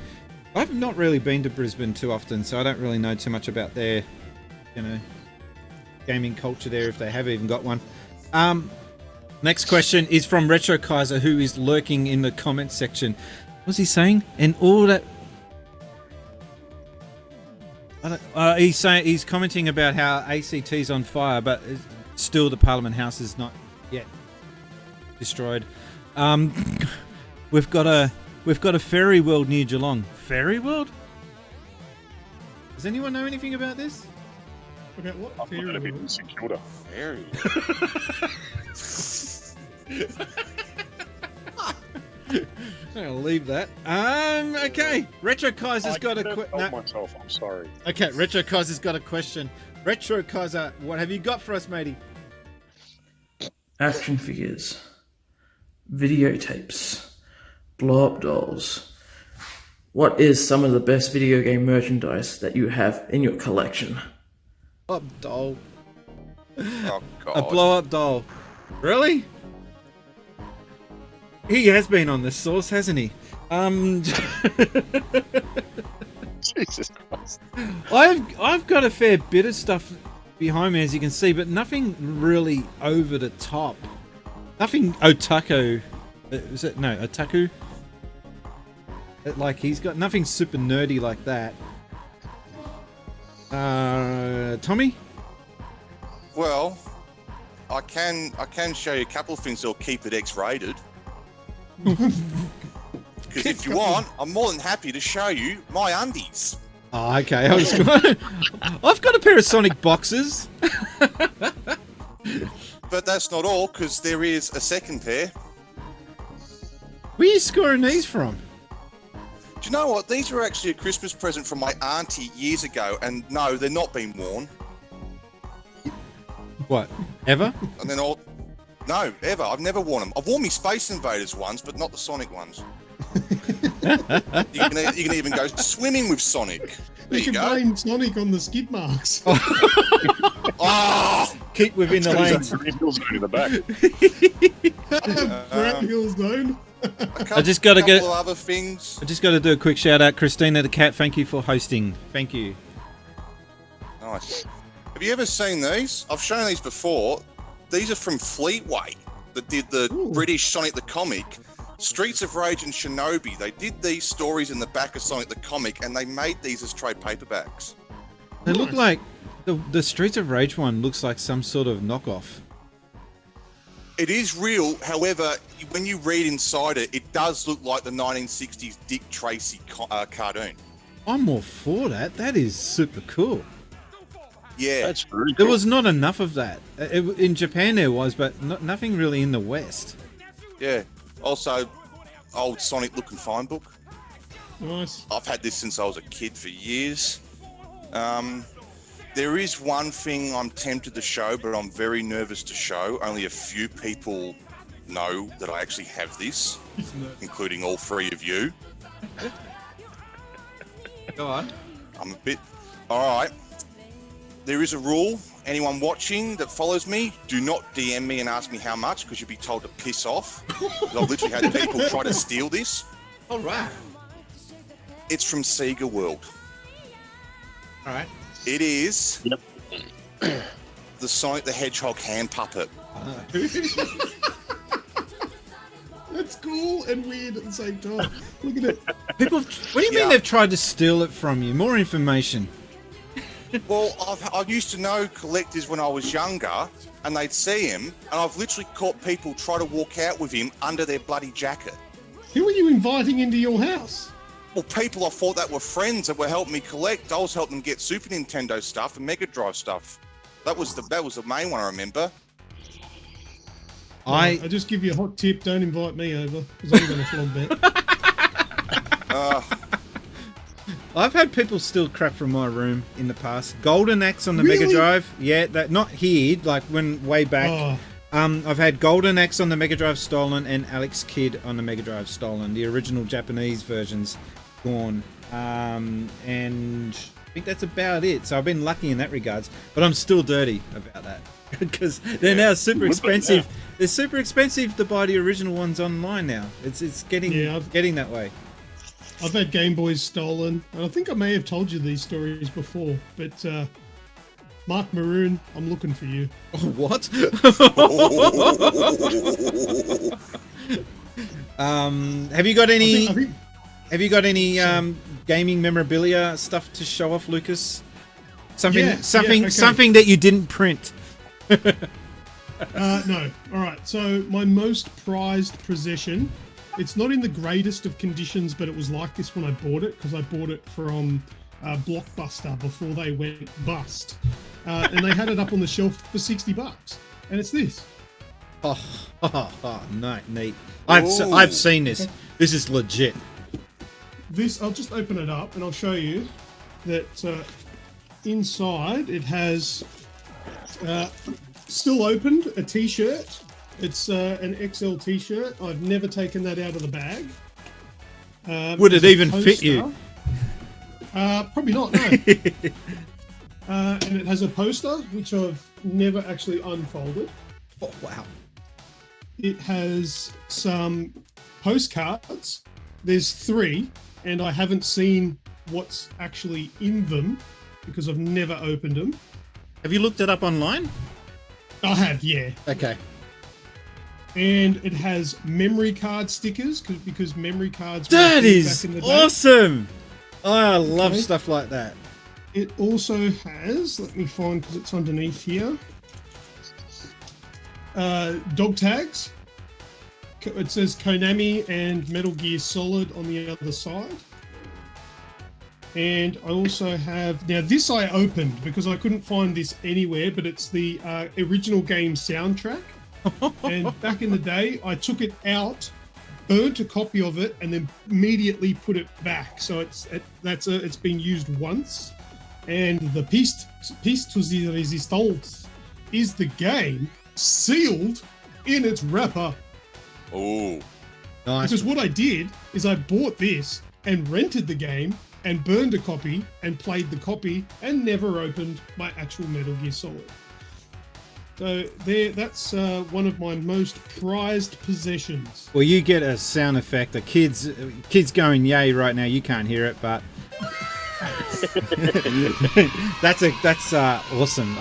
I've not really been to Brisbane too often, so I don't really know too much about their, gaming culture there, if they have even got one. Next question is from Retro Kaiser, who is lurking in the comments section. What's he saying? And all that. He's commenting about how ACT's on fire, but still the Parliament House is not yet destroyed. We've got a fairy world near Geelong. Fairy world? Does anyone know anything about this? About what? I've got a bit in St Kilda. very. I'll leave that. Okay. Retro Kaiser's got a question. myself. I'm sorry. Okay, Retro Kaiser's got a question. Retro Kaiser, what have you got for us, matey? Action figures, videotapes, blow-up dolls. What is some of the best video game merchandise that you have in your collection? Blow-up doll. Oh God. A blow-up doll. Really? He has been on this source, hasn't he? Jesus Christ. I've got a fair bit of stuff behind me, as you can see, but nothing really over the top. Nothing otaku. Is it? No, otaku? Like, he's got nothing super nerdy like that. Tommy? Well, I can show you a couple of things that'll keep it X-rated. Because if you want, I'm more than happy to show you my undies. Oh, okay. I've got a pair of Sonic boxes. But that's not all, because there is a second pair. Where are you scoring these from? Do you know what? These were actually a Christmas present from my auntie years ago, and no, they're not being worn. What? Ever? And then all... No, ever. I've never worn them. I've worn me Space Invaders ones, but not the Sonic ones. you can even go swimming with Sonic. There You you can go. blame Sonic on the skid marks. Oh! Keep within the lanes. In the back. Brown Hill Zone. I just got to couple get. of other things. I just got to do a quick shout out, Christina the cat. Thank you for hosting. Thank you. Nice. Have you ever seen these? I've shown these before. These are from Fleetway that did the British Sonic the Comic. Streets of Rage and Shinobi. They did these stories in the back of Sonic the Comic, and they made these as trade paperbacks. They look like the Streets of Rage one looks like some sort of knockoff. It is real, however, when you read inside it, it does look like the 1960s Dick Tracy cartoon. I'm more for that. That is super cool. Yeah. That's very cool. There was not enough of that. In Japan there was, but nothing really in the West. Yeah. Also, old Sonic Look and Find book. Nice. I've had this since I was a kid for years. There is one thing I'm tempted to show, but I'm very nervous to show. Only a few people know that I actually have this, including all three of you. Go on. I'm a bit... All right. There is a rule. Anyone watching that follows me, do not DM me and ask me how much, because you'll be told to piss off. I've literally had people try to steal this. All right. It's from Sega World. All right. It is the Sonic the Hedgehog hand puppet. That's cool and weird at the same time. Look at it. People, what do you mean they've tried to steal it from you? More information. Well, I used to know collectors when I was younger, and they'd see him, and I've literally caught people try to walk out with him under their bloody jacket. Who are you inviting into your house? Well, people I thought that were friends that were helping me collect. I was helping them get Super Nintendo stuff and Mega Drive stuff. That was the main one I remember. I just give you a hot tip: don't invite me over, because I'm going to flog that. I've had people steal crap from my room in the past. Golden Axe on the Mega Really? Drive. Yeah, that not here, like when way back. Oh. I've had Golden Axe on the Mega Drive stolen and Alex Kidd on the Mega Drive stolen. The original Japanese versions gone. And I think that's about it. So I've been lucky in that regards, but I'm still dirty about that because they're now super expensive. They're super expensive to buy the original ones online now. It's getting getting that way. I've had Game Boys stolen, and I think I may have told you these stories before, but Mark Maroon, I'm looking for you. What? Have you got any? Have you got any gaming memorabilia stuff to show off, Lucas? Something, something that you didn't print. No. All right. So my most prized possession. It's not in the greatest of conditions, but it was like this when I bought it, because I bought it from Blockbuster before they went bust, and they had it up on the shelf for $60, and it's this. Oh, no, neat. I've seen this. This is legit. This, I'll just open it up and I'll show you that inside it has still opened a T-shirt. It's an XL T-shirt. I've never taken that out of the bag. Would it even fit you? Probably not, no. And it has a poster, which I've never actually unfolded. Oh, wow. It has some postcards. There's 3, and I haven't seen what's actually in them because I've never opened them. Have you looked it up online? I have, yeah. Okay. And it has memory card stickers because memory cards. That were is back in the day. awesome. Oh, I love stuff like that. It also has, let me find because it's underneath here, dog tags. It says Konami and Metal Gear Solid on the other side. And I also have, now this I opened because I couldn't find this anywhere, but it's the original game soundtrack. And back in the day, I took it out burnt a copy of it and then immediately put it back. So it's been used once, and the piece to the resistance is the game sealed in its wrapper. Oh, Nice. Because what I did is I bought this and rented the game and burned a copy and played the copy and never opened my actual Metal Gear Solid. So that's one of my most prized possessions. Well, you get a sound effect. The kids going yay right now. You can't hear it, but that's awesome.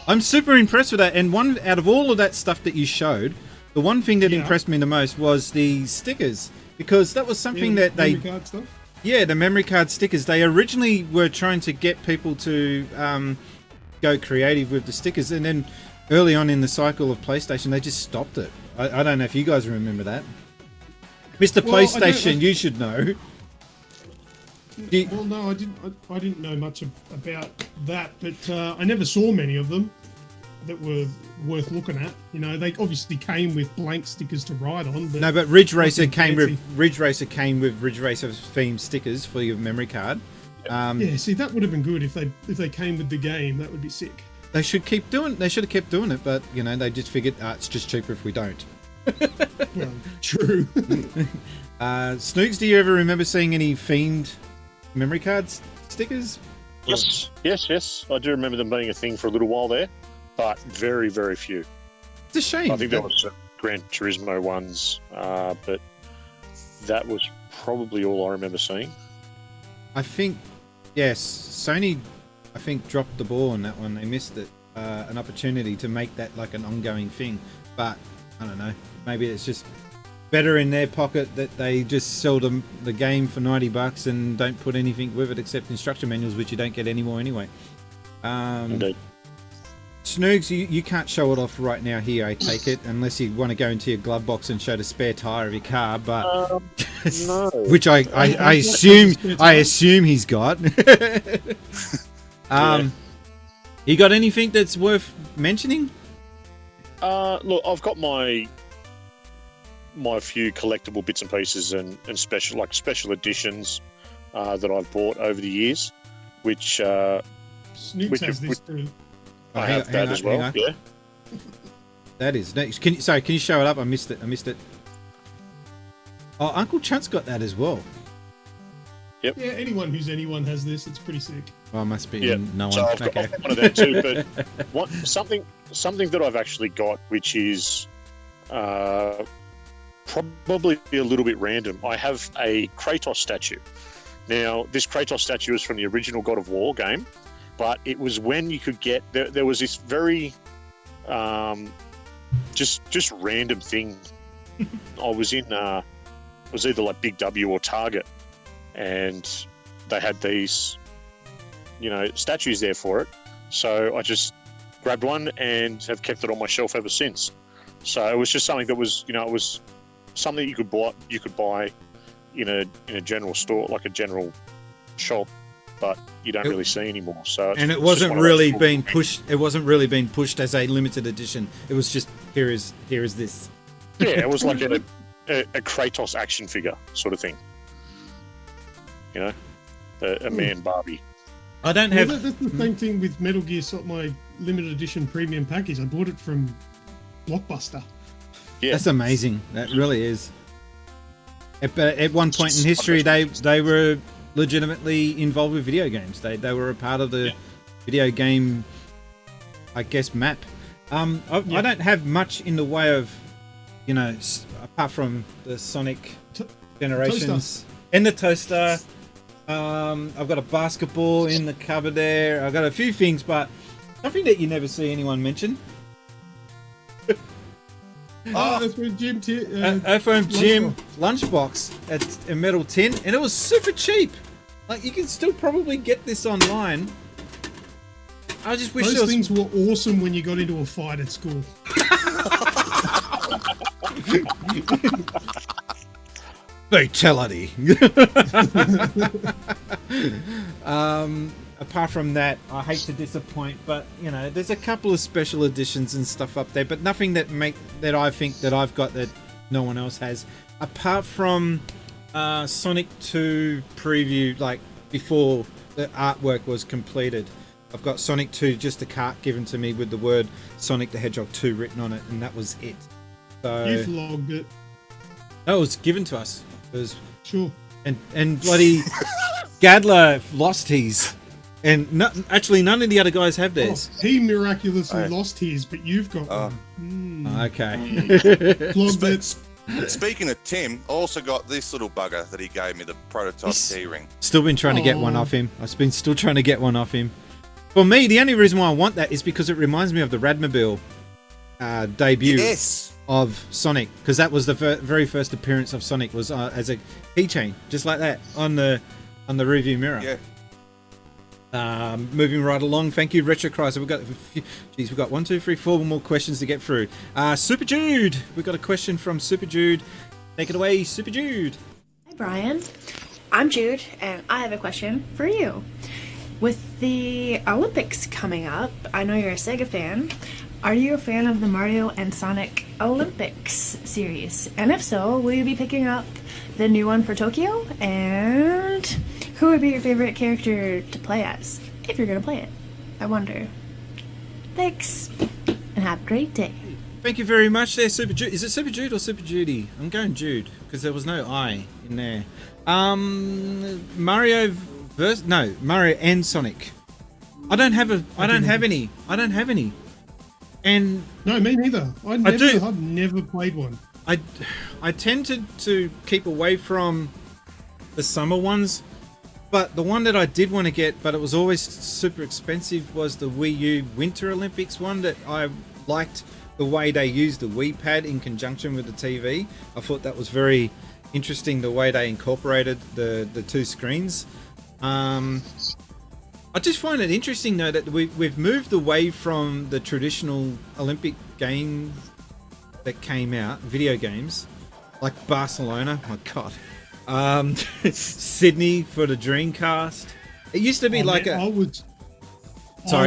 I'm super impressed with that. And one out of all of that stuff that you showed, the one thing that impressed me the most was the stickers, because that was something that they memory card stuff? Yeah, the memory card stickers. They originally were trying to get people to go creative with the stickers, and then early on in the cycle of PlayStation, they just stopped it. I don't know if you guys remember that. Mr. Well, PlayStation, you should know. Well, no, I didn't know much about that, but I never saw many of them that were worth looking at. You know, they obviously came with blank stickers to write on. But No, but Ridge Racer came with Ridge Racer themed stickers for your memory card. Yeah, see, that would have been good if they came with the game. That would be sick. They should keep doing. They should have kept doing it, but you know, they just figured it's just cheaper if we don't. Well, true. Snoogs, do you ever remember seeing any Fiend memory cards stickers? Yes. I do remember them being a thing for a little while there, but very, very few. It's a shame. I think there was Gran Turismo ones, but that was probably all I remember seeing. I think, yes, Sony, I think, dropped the ball on that one. They missed it, an opportunity to make that like an ongoing thing. But I don't know. Maybe it's just better in their pocket that they just sell them the game for $90 and don't put anything with it except instruction manuals, which you don't get anymore anyway. Indeed. Snoogs, you can't show it off right now here, I take it, unless you want to go into your glove box and show the spare tire of your car, but no. which I assume he's got. You got anything that's worth mentioning? Look, I've got my few collectible bits and pieces and special editions that I've bought over the years, which Snoogs has this too. I have that as well. Yeah, that is next. Can you show it up? I missed it. Oh, Uncle Chunt's got that as well. Yep. Yeah, anyone who's anyone has this. It's pretty sick. Well, must be no one. So I've got one of that too. But something that I've actually got, which is probably a little bit random. I have a Kratos statue. Now, this Kratos statue is from the original God of War game, but it was when you could get there was this very just random thing. I was in it was either like Big W or Target, and they had these statues there for it. So I just grabbed one and have kept it on my shelf ever since. So it was just something that was it was something you could buy in a general store, like a general shop, but you don't really see anymore. So it wasn't really being pushed. It wasn't really being pushed as a limited edition. It was just here is this. Yeah, it was like a Kratos action figure sort of thing. A man Barbie. I don't have. That's the same thing with Metal Gear Solid, my limited edition premium package. I bought it from Blockbuster. Yeah, that's amazing. That really is. At one point in history, they were legitimately involved with video games. They were a part of the video game, I guess, map. I don't have much in the way of, apart from the Sonic generations and the toaster. I've got a basketball in the cupboard there. I've got a few things, but something that you never see anyone mention. Earthworm Jim lunchbox at a metal tin, and it was super cheap. Like, you can still probably get this online. I just wish those things were awesome when you got into a fight at school. Fatality. Apart from that, I hate to disappoint, but there's a couple of special editions and stuff up there, but nothing that I think that I've got that no one else has, apart from Sonic 2 preview, like before the artwork was completed. I've got Sonic 2, just a cart given to me with the word Sonic the Hedgehog 2 written on it, and that was it. So You've logged it. that was given to us. It was, Sure. and bloody Gadler lost his, and actually none of the other guys have theirs. Oh, he miraculously lost his, but you've got one. Okay. Logged it. Speaking of Tim, I also got this little bugger that he gave me, the prototype keyring. Still been trying to get one off him. I've been still trying to get one off him. For me, the only reason why I want that is because it reminds me of the Radmobile debut of Sonic, because that was the very first appearance of Sonic, was as a keychain, just like that on the rearview mirror. Yeah. Moving right along. Thank you, Retro Chrysler. We've got 1, 2, 3, 4 more questions to get through. Super Jude, we've got a question from Super Jude. Take it away, Super Jude. Hi, Brian. I'm Jude, and I have a question for you. With the Olympics coming up, I know you're a Sega fan. Are you a fan of the Mario and Sonic Olympics series? And if so, will you be picking up the new one for Tokyo? And who would be your favorite character to play as, if you're going to play it? I wonder. Thanks, and have a great day. Thank you very much there, Super Jude. Is it Super Jude or Super Judy? I'm going Jude, because there was no I in there. Mario and Sonic. I don't have any. And no, me neither. I've never played one. I tended to keep away from the summer ones, but the one that I did want to get, but it was always super expensive, was the Wii U Winter Olympics one. That I liked the way they used the Wii pad in conjunction with the TV. I thought that was very interesting, the way they incorporated the two screens. I just find it interesting though that we've moved away from the traditional Olympic games that came out, video games like Barcelona, my god, Sydney for the Dreamcast. It used to be I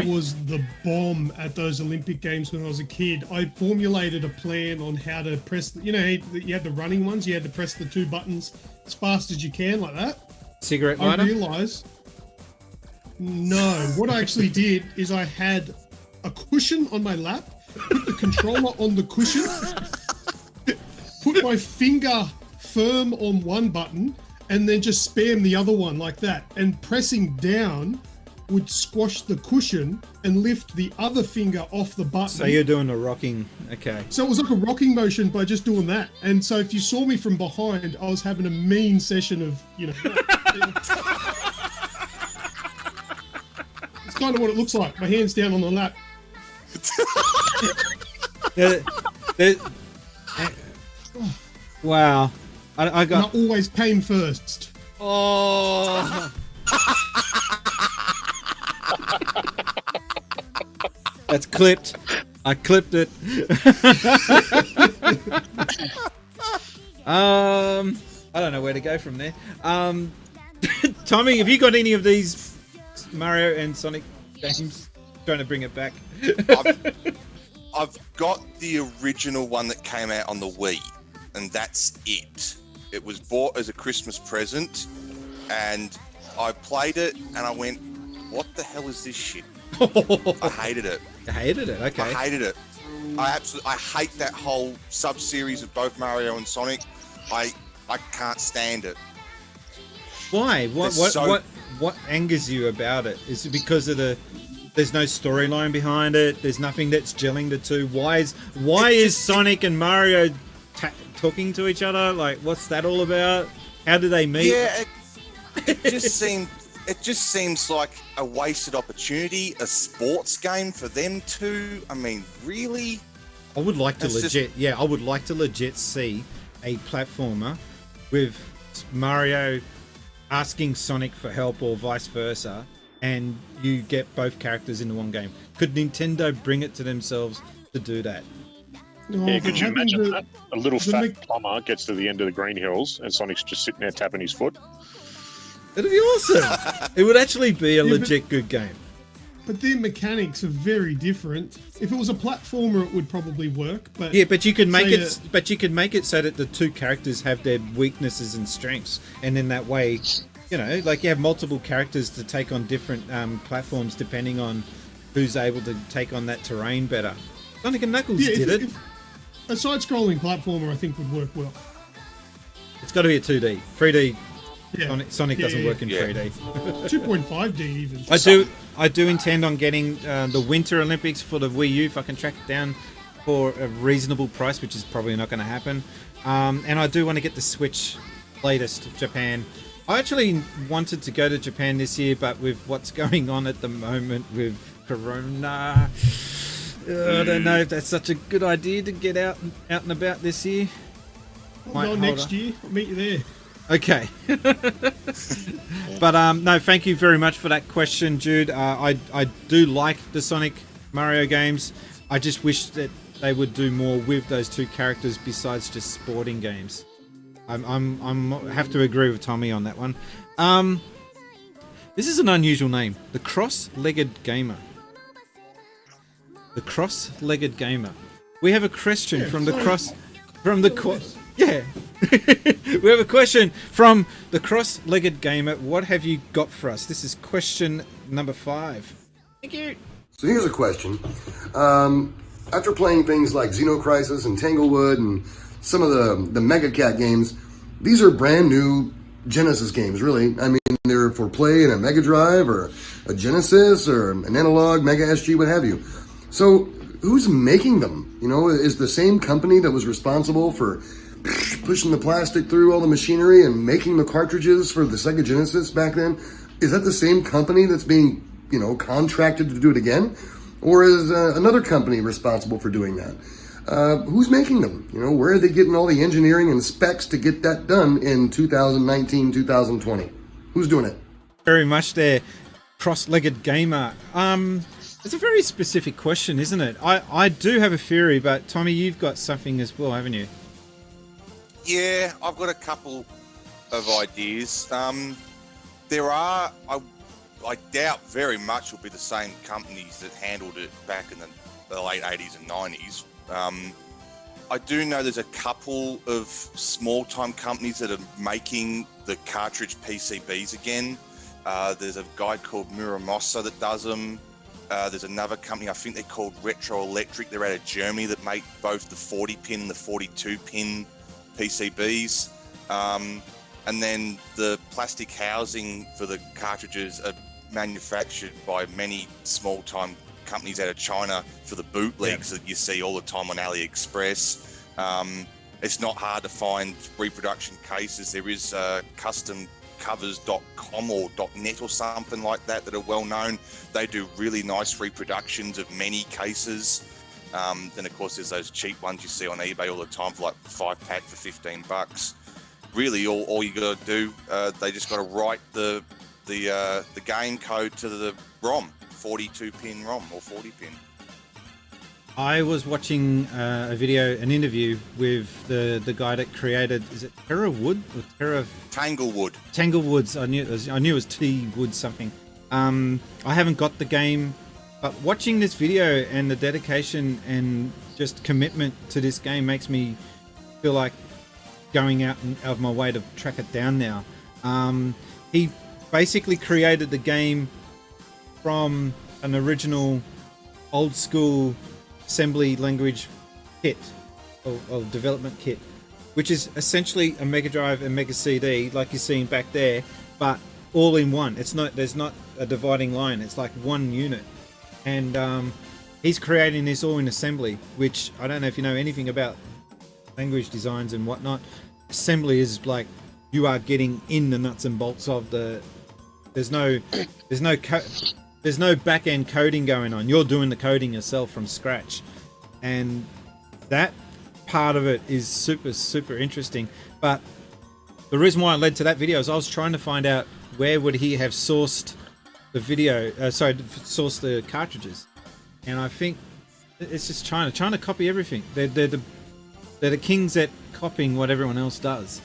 was the bomb at those Olympic games when I was a kid. I formulated a plan on how to press, you had the running ones, you had to press the 2 buttons as fast as you can, like that. Cigarette lighter? I realised, no, what I actually did is I had a cushion on my lap, put the controller on the cushion, put my finger firm on one button, and then just spam the other one like that. And pressing down would squash the cushion and lift the other finger off the button. So you're doing a rocking, okay. So it was like a rocking motion by just doing that. And so if you saw me from behind, I was having a mean session of, It's kind of what it looks like. My hand's down on the lap. Wow. I got... And I always came first. Oh. That's clipped. I clipped it. I don't know where to go from there. Tommy, have you got any of these Mario and Sonic games? Trying to bring it back. I've got the original one that came out on the Wii, and that's it. It was bought as a Christmas present, and I played it, and I went, what the hell is this shit? I hated it. I hated it, okay. I hated it. I hate that whole sub-series of both Mario and Sonic. I can't stand it. Why? What angers you about it? Is it because of there's no storyline behind it? There's nothing that's gelling the two. Why is Sonic and Mario talking to each other? Like, what's that all about? How do they meet? Yeah, it just seems like a wasted opportunity, a sports game for them two. I mean, really? I would like to legit see a platformer with Mario asking Sonic for help or vice versa, and you get both characters into one game. Could Nintendo bring it to themselves to do that? Yeah, could you imagine that? A little fat plumber gets to the end of the Green Hills and Sonic's just sitting there tapping his foot. It'd be awesome. It would actually be a legit good game. But their mechanics are very different. If it was a platformer, it would probably work. But yeah, but you could make say it. But you could make it so that the two characters have their weaknesses and strengths, and in that way, you know, like you have multiple characters to take on different platforms depending on who's able to take on that terrain better. Sonic and Knuckles did it. A side-scrolling platformer, I think, would work well. It's got to be a 2D, 3D. Yeah. Sonic doesn't work in 3D. 2.5D even. I do intend on getting the Winter Olympics for the Wii U if I can track it down for a reasonable price, which is probably not going to happen. And I do want to get the Switch latest Japan. I actually wanted to go to Japan this year, but with what's going on at the moment with Corona, I don't know if that's such a good idea to get out and about this year. Well, next year. I'll meet you there. Okay. But no, thank you very much for that question, Jude. I do like the Sonic Mario games. I just wish that they would do more with those two characters besides just sporting games. I'm have to agree with Tommy on that one. This is an unusual name. The Cross-Legged Gamer. The Cross-Legged Gamer. We have a question Yeah. We have a question from the Cross-Legged Gamer. What have you got for us? This is question number 5. Thank you. So here's a question. After playing things like Xenocrisis and Tanglewood and some of the Mega Cat games, these are brand new Genesis games, really. I mean, they're for play in a Mega Drive or a Genesis or an analog, Mega SG, what have you. So who's making them? You know, is the same company that was responsible for pushing the plastic through all the machinery and making the cartridges for the Sega Genesis back then, is that the same company that's being, you know, contracted to do it again? Or is another company responsible for doing that? Who's making them? You know, where are they getting all the engineering and specs to get that done in 2019, 2020? Who's doing it? Very much there, Cross-Legged Gamer. It's a very specific question, isn't it? I do have a theory, but Tommy, you've got something as well, haven't you? Yeah, I've got a couple of ideas. There are, I doubt very much will be the same companies that handled it back in the late 80s and 90s. I do know there's a couple of small-time companies that are making the cartridge PCBs again. There's a guy called Muramosa that does them. There's another company, I think they're called Retro Electric. They're out of Germany that make both the 40-pin and the 42-pin PCBs. And then the plastic housing for the cartridges are manufactured by many small-time companies out of China for the bootlegs that you see all the time on AliExpress. It's not hard to find reproduction cases. There is customcovers.com or .net or something like that that are well known. They do really nice reproductions of many cases. Then of course there's those cheap ones you see on eBay all the time for like 5-pack for $15. Really, all you got to do, they just got to write the game code to the ROM, 42-pin ROM or 40-pin. I was watching an interview with the guy that created, is it Terra Wood or Terra? Tanglewood. Tanglewoods. I knew it was T Wood something. I haven't got the game, but watching this video and the dedication and just commitment to this game makes me feel like going out of my way to track it down now. He basically created the game from an original old school assembly language kit or development kit, which is essentially a Mega Drive and Mega CD like you're seeing back there, but all in one. There's not a dividing line. It's like one unit. And he's creating this all in assembly, which I don't know if you know anything about language designs and whatnot. Assembly is like you are getting in the nuts and bolts of the. There's no back end coding going on. You're doing the coding yourself from scratch, and that part of it is super interesting. But the reason why I led to that video is I was trying to find out where would he have sourced the sourced the cartridges, and I think it's just trying to copy everything. They're the kings at copying what everyone else does.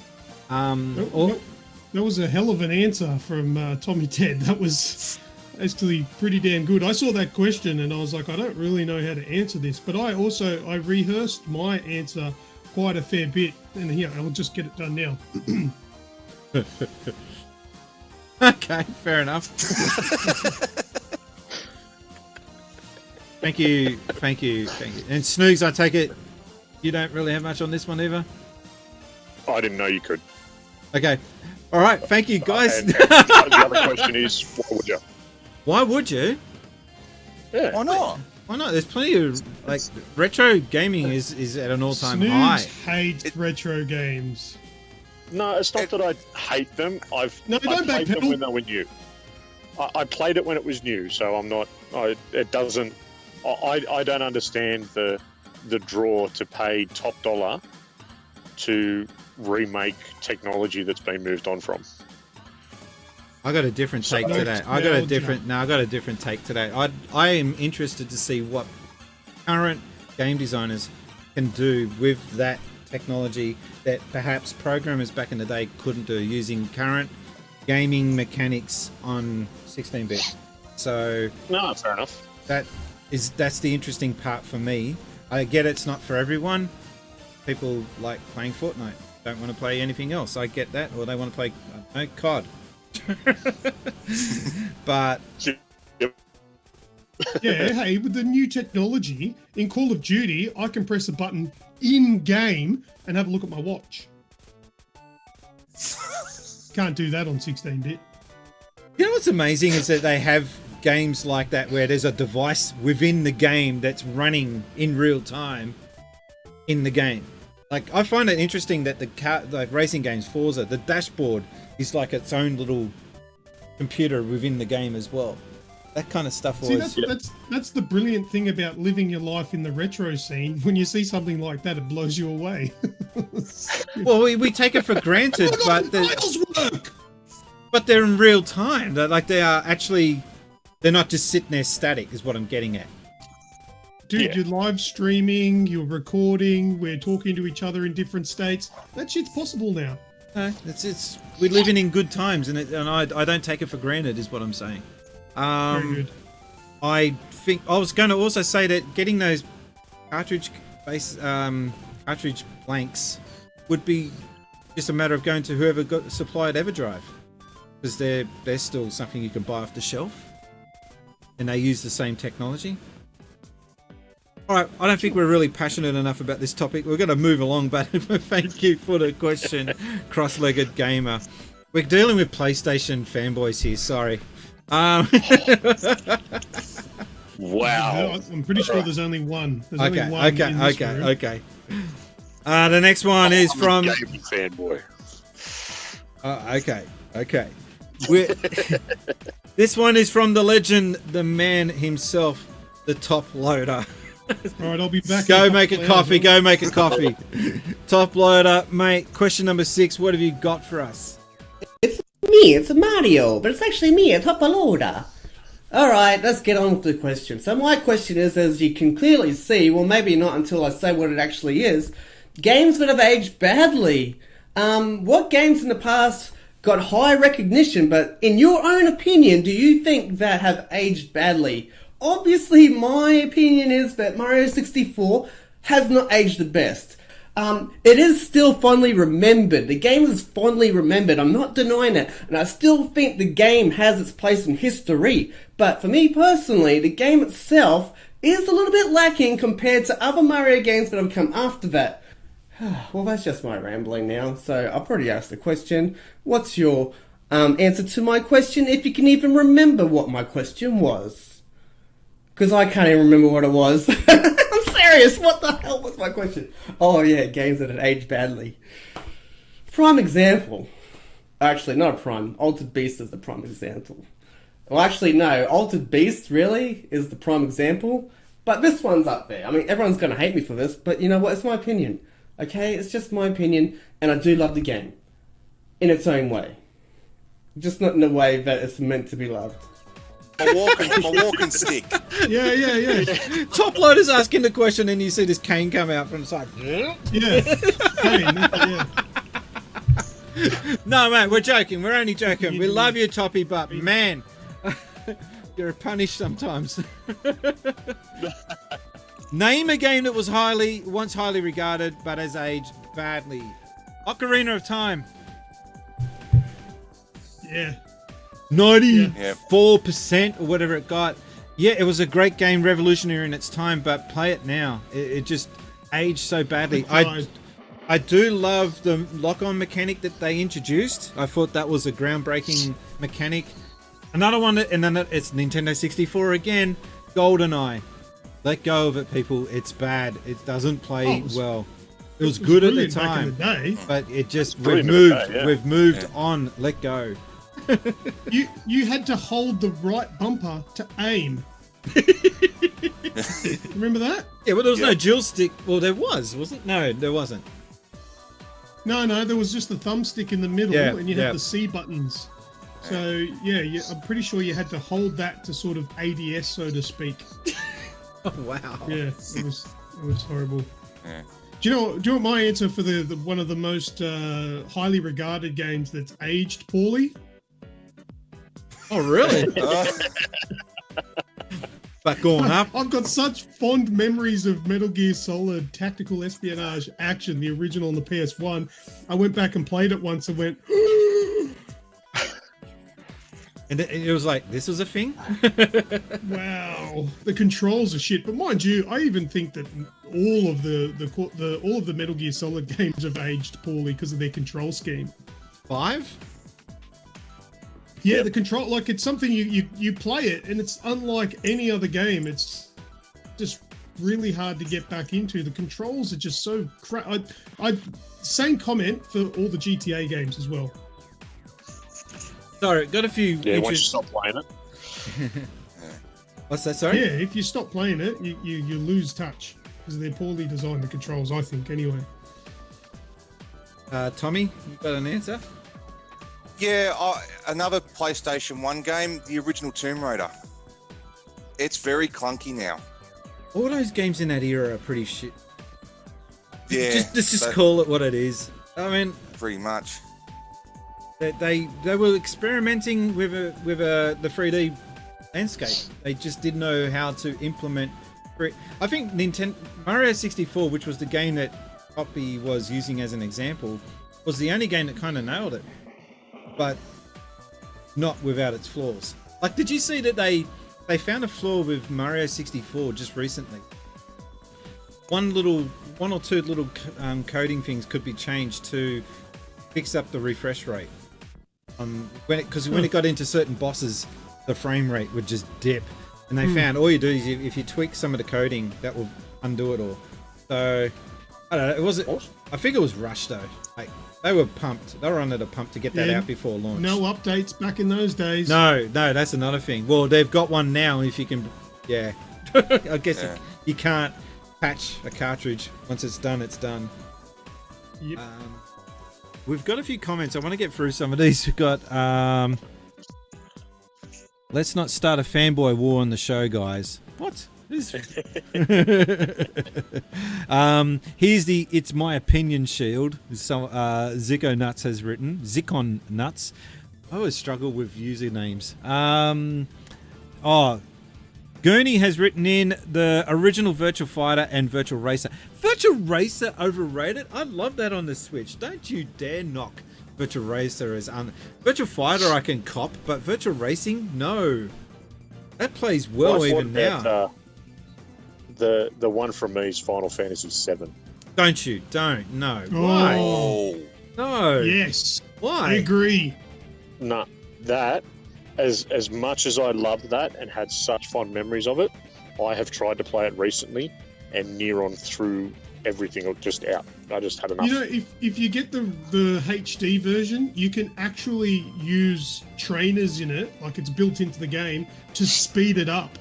That was a hell of an answer from Tommy Ted. That was actually pretty damn good. I saw that question and I was like, I don't really know how to answer this, but I rehearsed my answer quite a fair bit, and here I'll just get it done now. Okay, fair enough. Thank you. And Snoogs, I take it you don't really have much on this one either? I didn't know you could. Okay. All right, thank you, guys. And the other question is, why would you? Why would you? Yeah. Why not? Why not? There's plenty of, like, retro gaming is at an all-time Snoogs high. hates retro games. No, it's not that I hate them. I don't played them backpedal. when they were new. I played it when it was new, so I'm not. It doesn't. I don't understand the draw to pay top dollar to remake technology that's been moved on from. I got a different take to that. I got a different take to that. I am interested to see what current game designers can do with that technology that perhaps programmers back in the day couldn't do using current gaming mechanics on 16-bit. So no, fair enough. That's the interesting part for me. I get it's not for everyone. People like playing Fortnite, don't want to play anything else. I get that, or they want to play COD. But yeah, hey, with the new technology in Call of Duty, I can press a button in game and have a look at my watch. Can't do that on 16-bit. You know what's amazing is that they have games like that where there's a device within the game that's running in real time in the game. Like, I find it interesting that the racing games, Forza, the dashboard is like its own little computer within the game as well. That kind of stuff always... See, that's the brilliant thing about living your life in the retro scene. When you see something like that, it blows you away. Well, we take it for granted, but they're in real time. They are actually... They're not just sitting there static, is what I'm getting at. Dude, you're live streaming, you're recording, we're talking to each other in different states. That shit's possible now. We're living in good times, and I don't take it for granted, is what I'm saying. Very good. I think I was going to also say that getting those cartridge blanks would be just a matter of going to whoever got supplied EverDrive, because they're still something you can buy off the shelf, and they use the same technology. All right, I don't think we're really passionate enough about this topic. We're going to move along, but thank you for the question, Cross-Legged Gamer. We're dealing with PlayStation fanboys here, sorry. Wow. I'm pretty sure there's only one. There's only one in this room. Okay. The next one is from... gaming fanboy. Okay. This one is from the legend, the man himself, the top loader. All right, I'll be back. Go make a coffee. Top loader, mate. Question number 6. What have you got for us? It's me, it's Mario, but it's actually me, a top loader. Alright, let's get on with the question. So my question is, as you can clearly see, well maybe not until I say what it actually is, games that have aged badly. What games in the past got high recognition, but in your own opinion, do you think that have aged badly? Obviously, my opinion is that Mario 64 has not aged the best. It is still fondly remembered. The game is fondly remembered. I'm not denying it. And I still think the game has its place in history. But for me personally, the game itself is a little bit lacking compared to other Mario games that have come after that. Well, that's just my rambling now. So I've already asked the question. What's your answer to my question, if you can even remember what my question was? Because I can't even remember what it was. I'm serious, what the hell was my question? Oh yeah, games that had aged badly. Prime example. Actually, not a prime. Altered Beast is the prime example. Well, actually, no. Altered Beast, really, is the prime example. But this one's up there. I mean, everyone's going to hate me for this, but you know what? It's my opinion. Okay? It's just my opinion, and I do love the game. In its own way. Just not in a way that it's meant to be loved. My walking stick. Yeah. Top loader's asking the question, and you see this cane come out from the side. Yeah. Yeah. No, mate, we're joking. We're only joking. We love you, Toppy, but man, You're punished sometimes. Name a game that was once highly regarded, but has aged badly. Ocarina of Time. Yeah. 94% or whatever it got. Yeah, it was a great game, revolutionary in its time, but play it now. It just aged so badly. I do love the lock-on mechanic that they introduced. I thought that was a groundbreaking mechanic. Another one, and then it's Nintendo 64 again, GoldenEye. Let go of it, people. It's bad. It doesn't play well. It was good at the time, but it just we've moved on. Let go. You had to hold the right bumper to aim. Remember that? Yeah, well, there was no dual stick. Well, there wasn't? No, there wasn't. No, there was just the thumbstick in the middle, and you had the C buttons. So yeah, I'm pretty sure you had to hold that to sort of ADS, so to speak. Oh, wow. Yeah, it was horrible. Yeah. Do you know what my answer for the one of the most highly regarded games that's aged poorly? Oh, really? But going up. I've got such fond memories of Metal Gear Solid Tactical Espionage Action, the original on the PS1. I went back and played it once and went... And it was like, this was a thing? Wow. The controls are shit. But mind you, I even think that all of the Metal Gear Solid games have aged poorly because of their control scheme. 5? Yeah, the control, like, it's something you play it, and it's unlike any other game. It's just really hard to get back into. The controls are just so crap. Same comment for all the GTA games as well. Sorry, got a few... Yeah, once you stop playing it. What's that, sorry? Yeah, if you stop playing it, you lose touch. Because they're poorly designed, the controls, I think, anyway. Tommy, you got an answer? Yeah, another PlayStation 1 game, the original Tomb Raider. It's very clunky now. All those games in that era are pretty shit. Yeah. Let's just call it what it is. I mean... Pretty much. They were experimenting with the 3D landscape. They just didn't know how to implement. I think Mario 64, which was the game that Poppy was using as an example, was the only game that kind of nailed it, but not without its flaws. Like, did you see that they found a flaw with Mario 64 just recently? One or two little coding things could be changed to fix up the refresh rate. When it got into certain bosses, the frame rate would just dip, and they found all you do is if you tweak some of the coding, that will undo it all. So I don't know. I think it was Rush though. Like, they were pumped. They were under the pump to get that out before launch. No updates back in those days. No, that's another thing. Well, they've got one now. If you can, I guess you can't patch a cartridge. Once it's done, it's done. Yep. We've got a few comments. I want to get through some of these. We've got, let's not start a fanboy war on the show, guys. What? Here's the It's My Opinion shield. Zico Nuts has written. Zicon Nuts. I always struggle with usernames. Gurney has written in the original Virtua Fighter and Virtua Racer. Virtua Racer overrated? I love that on the Switch. Don't you dare knock Virtua Racer as Virtua Fighter I can cop, but Virtua Racing? No. That plays well even now. The one from me is Final Fantasy VII. Don't. No. Why? Oh. No. Yes. Why? I agree. No. That, as much as I loved that and had such fond memories of it, I have tried to play it recently and near on through everything just out. I just had enough. You know, if you get the HD version, you can actually use trainers in it, like it's built into the game, to speed it up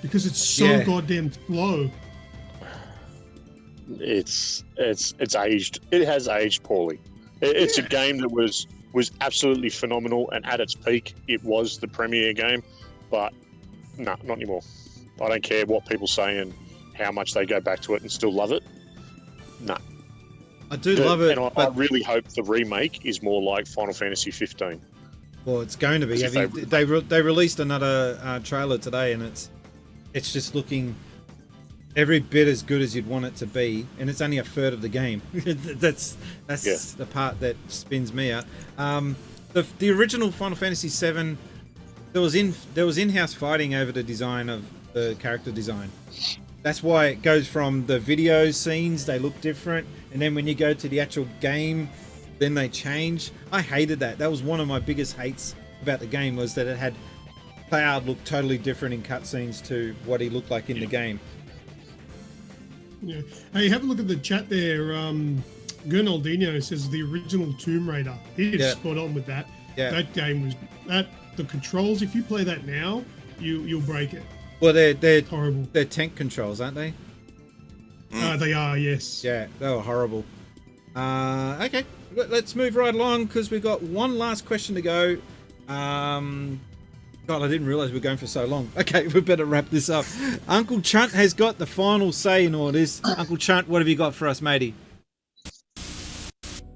because it's so goddamn slow. It's aged. It has aged poorly. It's a game that was absolutely phenomenal, and at its peak, it was the premier game. But no, not anymore. I don't care what people say and how much they go back to it and still love it. No. I do love it. And I really hope the remake is more like Final Fantasy 15. Well, it's going to be. What's your They released another trailer today, and it's just looking every bit as good as you'd want it to be, and it's only a third of the game. that's the part that spins me out. The original Final Fantasy VII, there was in-house fighting over the design of the character design. That's why it goes from the video scenes, they look different, and then when you go to the actual game, then they change. I hated that. That was one of my biggest hates about the game, was that it had Cloud look totally different in cutscenes to what he looked like in the game. Yeah. Hey, have a look at the chat there. Gernaldinho says the original Tomb Raider. He is spot on with that. Yeah. That game was the controls. If you play that now, you'll break it. Well, they're horrible. They're tank controls, aren't they? They are, yes. Yeah, they were horrible. Okay, let's move right along because we've got one last question to go. God, I didn't realise we were going for so long. Okay, we better wrap this up. Uncle Chunt has got the final say in all this. Uncle Chunt, what have you got for us, matey?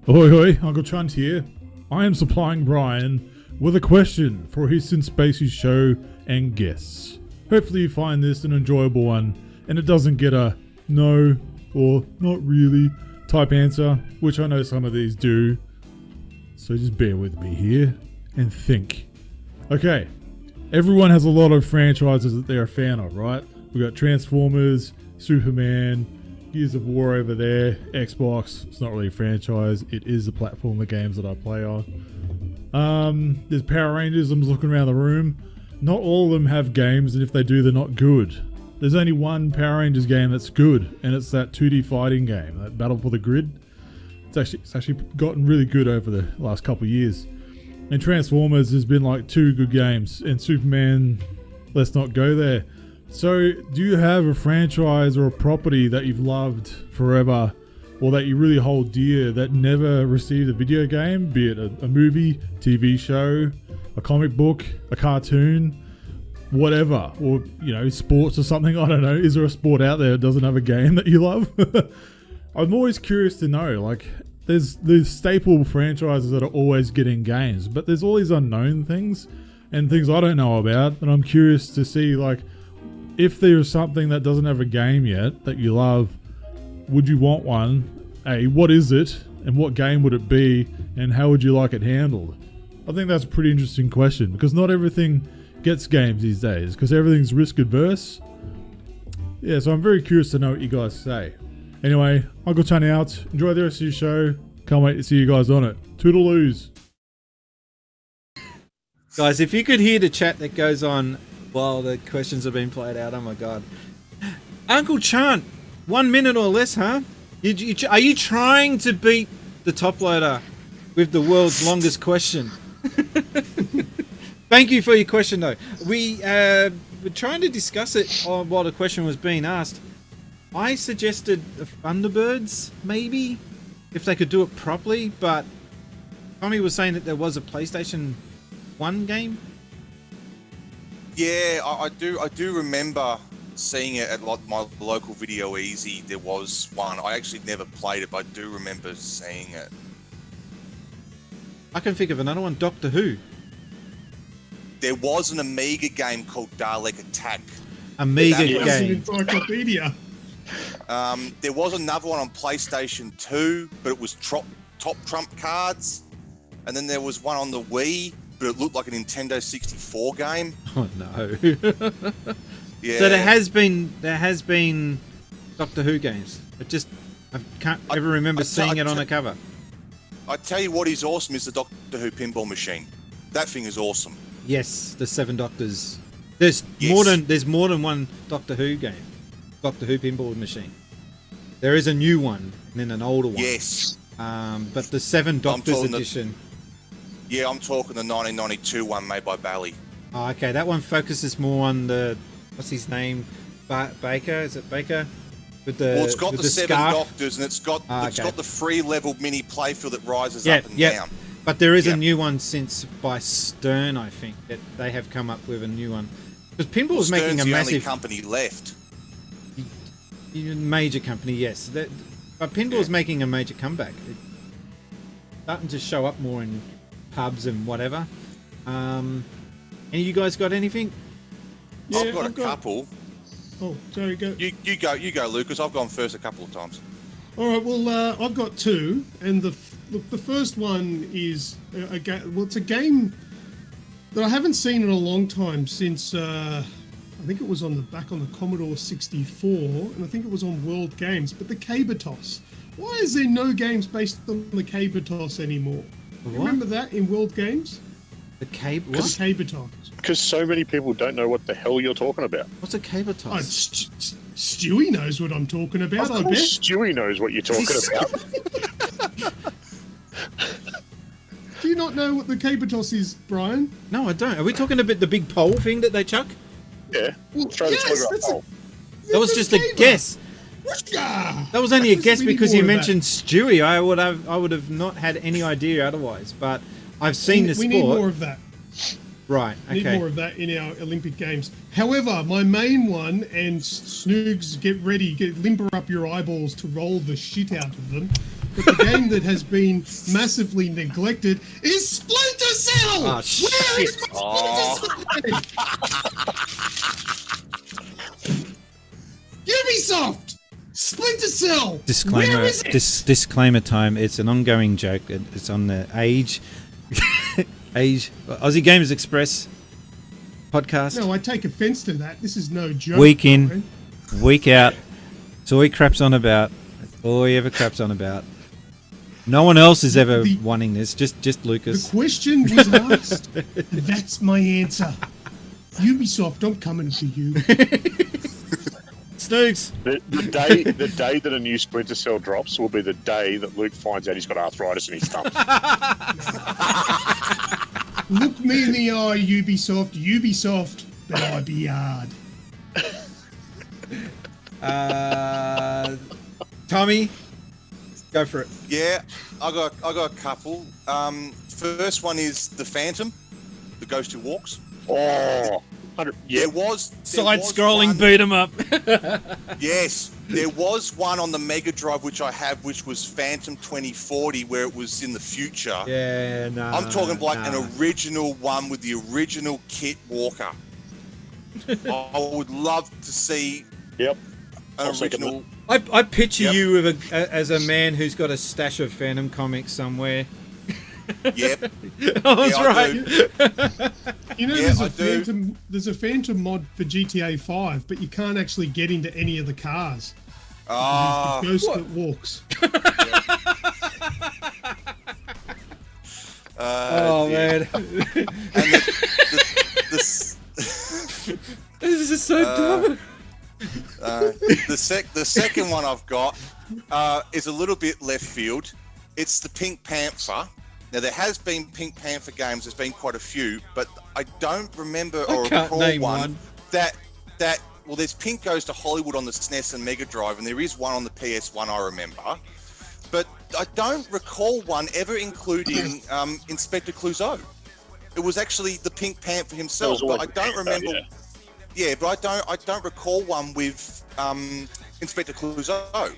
Hoi hoi, Uncle Chunt here. I am supplying Brian with a question for his Since Spacies Show and guests. Hopefully you find this an enjoyable one and it doesn't get a no or not really type answer, which I know some of these do. So just bear with me here and think. Okay, everyone has a lot of franchises that they're a fan of, right? We've got Transformers, Superman, Gears of War over there, Xbox. It's not really a franchise. It is the platform of games that I play on. There's Power Rangers. I'm just looking around the room. Not all of them have games, and if they do, they're not good. There's only one Power Rangers game that's good, and it's that 2D fighting game, that Battle for the Grid. It's actually gotten really good over the last couple of years. And Transformers has been like 2 good games, and Superman, let's not go there. So, do you have a franchise or a property that you've loved forever, or that you really hold dear that never received a video game, be it a movie, TV show, a comic book, a cartoon, whatever, or, you know, sports or something? I don't know. Is there a sport out there that doesn't have a game that you love? I'm always curious to know, like, there's staple franchises that are always getting games, but there's all these unknown things and things I don't know about, and I'm curious to see, like, if there's something that doesn't have a game yet that you love, would you want one? What is it, and what game would it be, and how would you like it handled? I think that's a pretty interesting question, because not everything gets games these days, because everything's risk adverse. Yeah, so I'm very curious to know what you guys say. Anyway, Uncle Tony out. Enjoy the rest of your show. Can't wait to see you guys on it. Toodaloos. Guys, if you could hear the chat that goes on while the questions are being played out, oh my god. Uncle Chant, 1 minute or less, huh? Are you trying to beat the top loader with the world's longest question? Thank you for your question, though. We were trying to discuss it while the question was being asked. I suggested the Thunderbirds, maybe, if they could do it properly, but Tommy was saying that there was a PlayStation 1 game. Yeah, I do remember seeing it at my local Video Easy. There was one. I actually never played it, but I do remember seeing it. I can think of another one, Doctor Who. There was an Amiga game called Dalek Attack. Amiga game. Encyclopedia. There was another one on PlayStation 2, but it was top trump cards. And then there was one on the Wii, but it looked like a Nintendo 64 game. Oh no. Yeah. So there has been Doctor Who games. I can't ever remember seeing it on a cover. I tell you what is awesome is the Doctor Who pinball machine. That thing is awesome. Yes, the 7 Doctors. There's more than one Doctor Who game. Doctor Who pinball machine. There is a new one and then an older one. Yes. But the 7 Doctors edition. I'm talking the 1992 one made by Bally. Oh, okay, that one focuses more on the, what's his name, Baker? Is it Baker? It's got the 7 scarf. Doctors, and it's got the 3-level mini playfield that rises up and yeah. down. But there is a new one since by Stern, I think, that they have come up with a new one. Because pinball is making a the massive only company left. Major company, yes. But pinball is making a major comeback. It's starting to show up more in pubs and whatever. Any of you guys got anything? Yeah, I've got a couple. Oh, sorry, go. You go, Lucas. I've gone first a couple of times. All right, well, I've got two, and the first one is it's a game that I haven't seen in a long time since I think it was back on the Commodore 64, and I think it was on World Games. But the Caber Toss. Why is there no games based on the Caber Toss anymore? Remember that in World Games? The Caber The Caber Toss. Because so many people don't know what the hell you're talking about. What's a Caber Toss? Stewie knows what I'm talking about, I bet. Stewie knows what you're talking about. Do you not know what the Caber Toss is, Brian? No, I don't. Are we talking about the big pole thing that they chuck? Yeah. Well, Throw the telegraph pole. That was just a guess. That was only a guess because you mentioned Stewie. I would have not had any idea otherwise. But I've seen the sport. We need more of that. Right. Okay. Need more of that in our Olympic Games. However, my main one, and Snoogs, get ready, limber up your eyeballs to roll the shit out of them. But the game that has been massively neglected is Splinter Cell. Oh, shit. Where is my Splinter Cell? Ubisoft. Splinter Cell. Disclaimer. Where is it? Disclaimer time. It's an ongoing joke. It's on the Aussie Gamers Express podcast. No, I take offence to that. This is no joke. Week in, week out. It's all he craps on about. That's all he ever craps on about. No one else is ever wanting this. Just Lucas. The question was asked. That's my answer. Ubisoft, I'm coming for you. Snoogs. The day that a new Splinter Cell drops will be the day that Luke finds out he's got arthritis in his thumb. Look me in the eye, Ubisoft, but I be hard. Tommy, go for it. Yeah, I got a couple. First one is the Phantom, the Ghost Who Walks. Oh, yeah. There was Side-scrolling beat 'em up. Yes, there was one on the Mega Drive which I have, which was Phantom 2040, where it was in the future. Yeah, no. I'm talking like an original one with the original Kit Walker. I would love to see. Yep. An original. I picture you with as a man who's got a stash of Phantom comics somewhere. Yep. I was right. You know, there's a Phantom mod for GTA 5, but you can't actually get into any of the cars. Ah, the Ghost that walks. Man. And this is so dumb. The second one I've got is a little bit left field. It's the Pink Panther. Now, there has been Pink Panther games. There's been quite a few, but I don't remember or recall one that. Well, there's Pink Goes to Hollywood on the SNES and Mega Drive, and there is one on the PS1. I remember, but I don't recall one ever including Inspector Clouseau. It was actually the Pink Panther himself, but I don't remember. Yeah, but I don't recall one with Inspector Clouseau.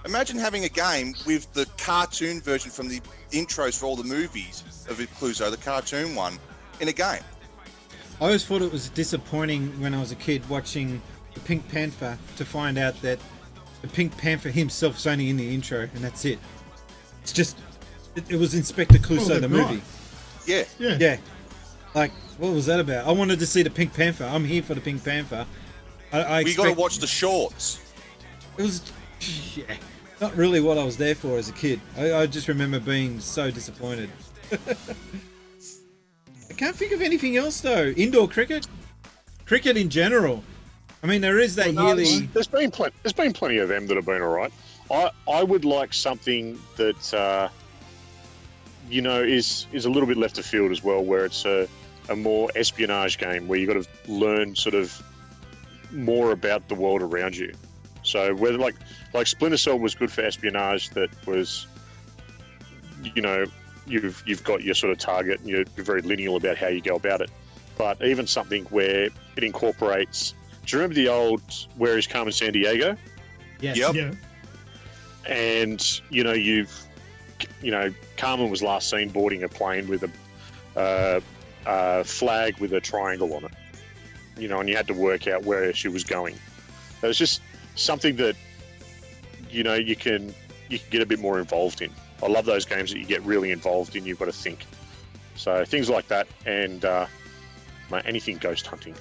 Imagine having a game with the cartoon version from the intros for all the movies of Clouseau, the cartoon one, in a game. I always thought it was disappointing when I was a kid watching the Pink Panther to find out that the Pink Panther himself's only in the intro and that's it. It's just, it was Inspector Clouseau, the movie. Yeah. Like, what was that about? I wanted to see the Pink Panther. I'm here for the Pink Panther. We got to watch the shorts. It was, not really what I was there for as a kid. I just remember being so disappointed. I can't think of anything else though. Indoor cricket in general. I mean, there is that yearly. There's been plenty of them that have been all right. I would like something that is a little bit left of field as well, where it's a more espionage game where you've got to learn sort of more about the world around you. So whether like Splinter Cell was good for espionage, that was, you've got your sort of target and you're very lineal about how you go about it. But even something where it incorporates. Do you remember the old Where Is Carmen Sandiego? Yes. Yep. Yeah. And Carmen was last seen boarding a plane with a flag with a triangle on it. You know, and you had to work out where she was going. It was just something that, you know, you can get a bit more involved in. I love those games that you get really involved in. You've got to think. So things like that, and anything ghost hunting.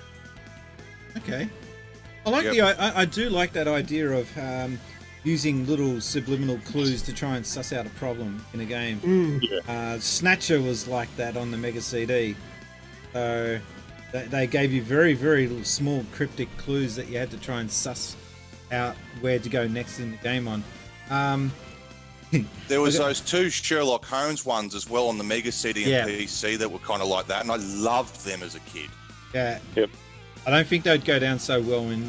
Okay, I like I do like that idea of using little subliminal clues to try and suss out a problem in a game. Snatcher was like that on the Mega CD. So they gave you very, very small cryptic clues that you had to try and suss out where to go next in the game on. There was those two Sherlock Holmes ones as well on the Mega CD and PC that were kind of like that, and I loved them as a kid. Yeah. Yep. I don't think they'd go down so well in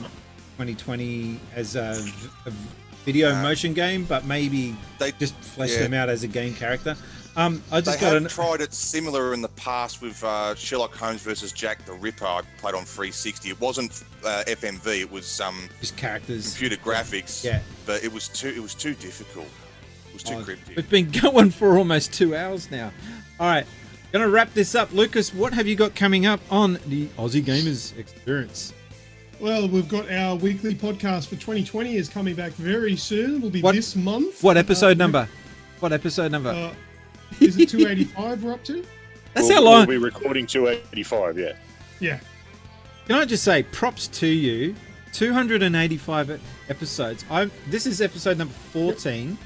2020 as a video motion game, but maybe they just flesh them out as a game character. I just tried it similar in the past with Sherlock Holmes versus Jack the Ripper. I played on 360. It wasn't FMV. It was just characters, computer graphics. Yeah, but it was too difficult. It was too cryptic. It's been going for almost 2 hours now. All right, gonna wrap this up. Lucas, what have you got coming up on the Aussie Gamers Experience? Well, we've got our weekly podcast for 2020 is coming back very soon. It'll be this month. What episode number? What episode number? Is it 285 we're up to? That's how long. We'll be recording 285, yeah. Yeah. Can I just say, props to you. 285 episodes. This is episode number 14. Yep.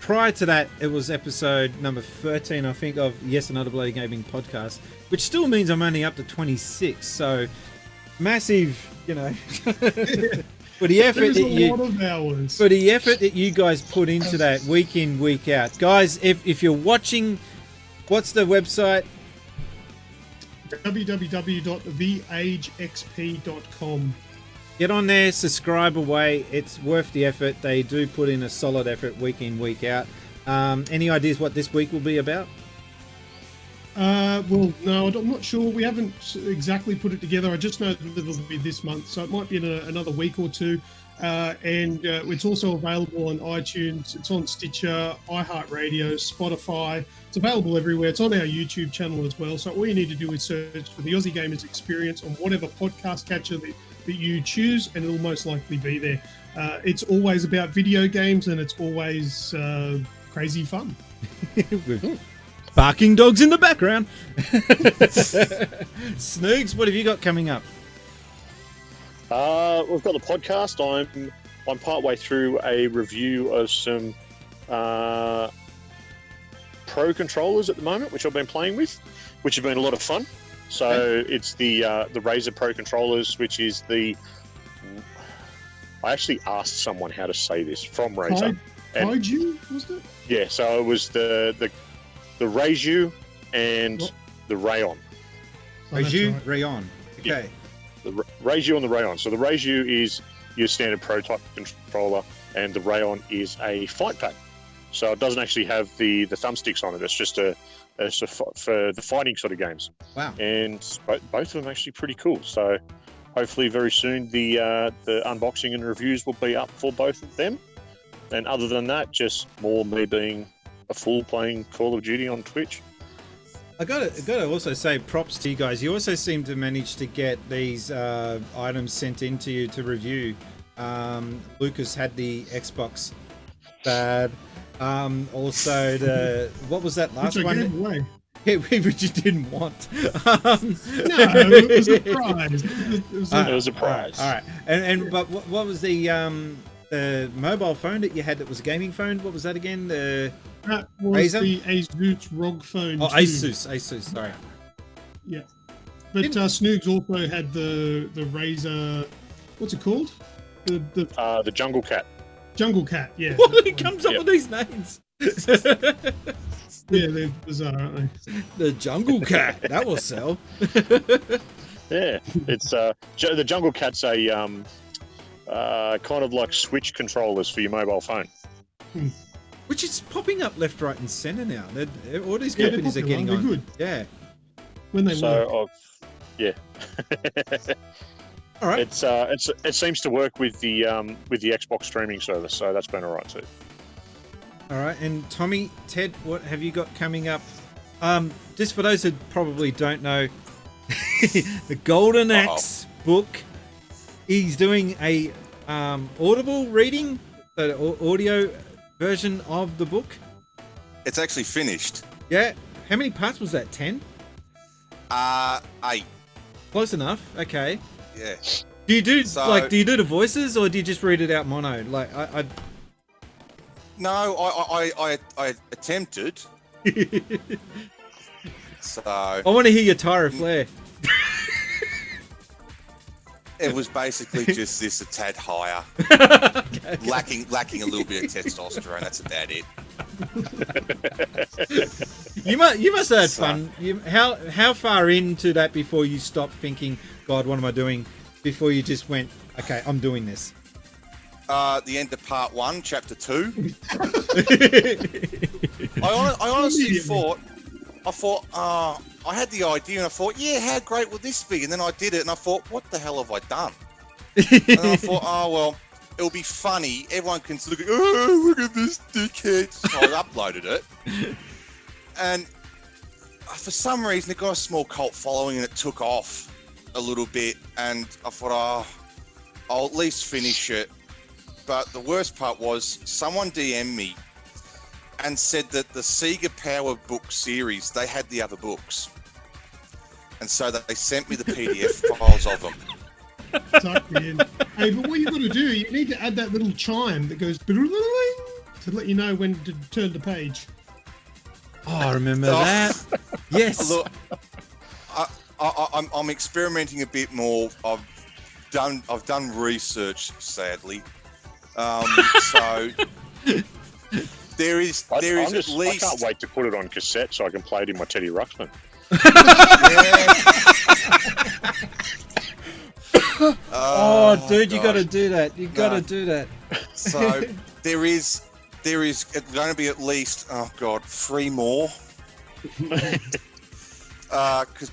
Prior to that, it was episode number 13, I think, of Yes Another Bloody Gaming Podcast, which still means I'm only up to 26. So, massive, you know, for the effort that you guys put into that week in, week out. Guys, if you're watching, what's the website? www.theagexp.com. Get on there, subscribe away. It's worth the effort. They do put in a solid effort week in, week out. Any ideas what this week will be about? Well, no, I'm not sure. We haven't exactly put it together. I just know that it'll be this month, so it might be in another week or two. And it's also available on iTunes. It's on Stitcher, iHeartRadio, Spotify. It's available everywhere. It's on our YouTube channel as well. So all you need to do is search for the Aussie Gamers Experience on whatever podcast catcher that you choose, and it'll most likely be there. It's always about video games, and it's always crazy fun. With barking dogs in the background. Snoogs, what have you got coming up? We've got the podcast. I'm partway through a review of some Pro Controllers at the moment, which I've been playing with, which have been a lot of fun. So it's the Razer Pro Controllers, which is I actually asked someone how to say this from Razer. Kaiju, wasn't it? Yeah, so it was the Raiju and the Rayon. Raiju, Rayon. Okay. Yeah. The Raiju and the Rayon. So the Raiju is your standard Pro type controller, and the Rayon is a fight pack. So it doesn't actually have the thumbsticks on it. It's just for the fighting sort of games. Wow. And both of them actually pretty cool. So hopefully very soon the unboxing and reviews will be up for both of them. And other than that, just more me being a fool playing Call of Duty on Twitch. I gotta also say props to you guys. You also seem to manage to get these items sent in to you to review. Lucas had the Xbox bad. Also what was that last one? Gave away. Yeah, which you didn't want. No, it was a prize. It was a prize. All right. But what was the mobile phone that you had that was a gaming phone? What was that again? That was Razer? the Asus ROG phone. Oh, Asus, sorry. Yeah. But Snoogs also had the Razer, what's it called? The Jungle Cat. Jungle Cat, yeah. What he comes up with these names? Yeah, they're bizarre, aren't they? The Jungle Cat, that will sell. Yeah, it's the Jungle Cat's a kind of like Switch controllers for your mobile phone. Which is popping up left, right, and centre now. All these companies are getting on. Good. Yeah. When they work. Yeah. All right. It seems to work with the Xbox streaming service, so that's been all right too. All right, and Tommy, Ted, what have you got coming up Just for those who probably don't know, the Golden Axe book. He's doing a audible reading, the audio version of the book. It's actually finished. Yeah. How many parts was that? 10? 8. Close enough. Okay. Yeah. Do you do do you do the voices or do you just read it out mono? Like No, I attempted. So I want to hear your Tyra Flare. It was basically just this a tad higher, lacking a little bit of testosterone. That's about it. You must have had fun. How far into that before you stopped thinking, God, what am I doing? Before you just went, okay, I'm doing this. The end of part 1, chapter 2. I honestly thought, I had the idea and I thought, yeah, how great would this be? And then I did it and I thought, what the hell have I done? And I thought, oh, well, it'll be funny. Everyone can look at, oh, look at this dickhead. So I uploaded it. And for some reason, it got a small cult following and it took off a little bit. And I thought, oh, I'll at least finish it. But the worst part was someone DM'd me and said that the Sega Power book series, they had the other books. And so they sent me the PDF files of them. Suck, man. Hey, but what you got to do, you need to add that little chime that goes to let you know when to turn the page. Oh, I remember that. Yes. Look, I'm experimenting a bit more. I've done research, sadly. So there is at least. I can't wait to put it on cassette so I can play it in my Teddy Ruxpin. Oh, dude, you got to do that. You got to do that. So there is going to be at least 3 more. Because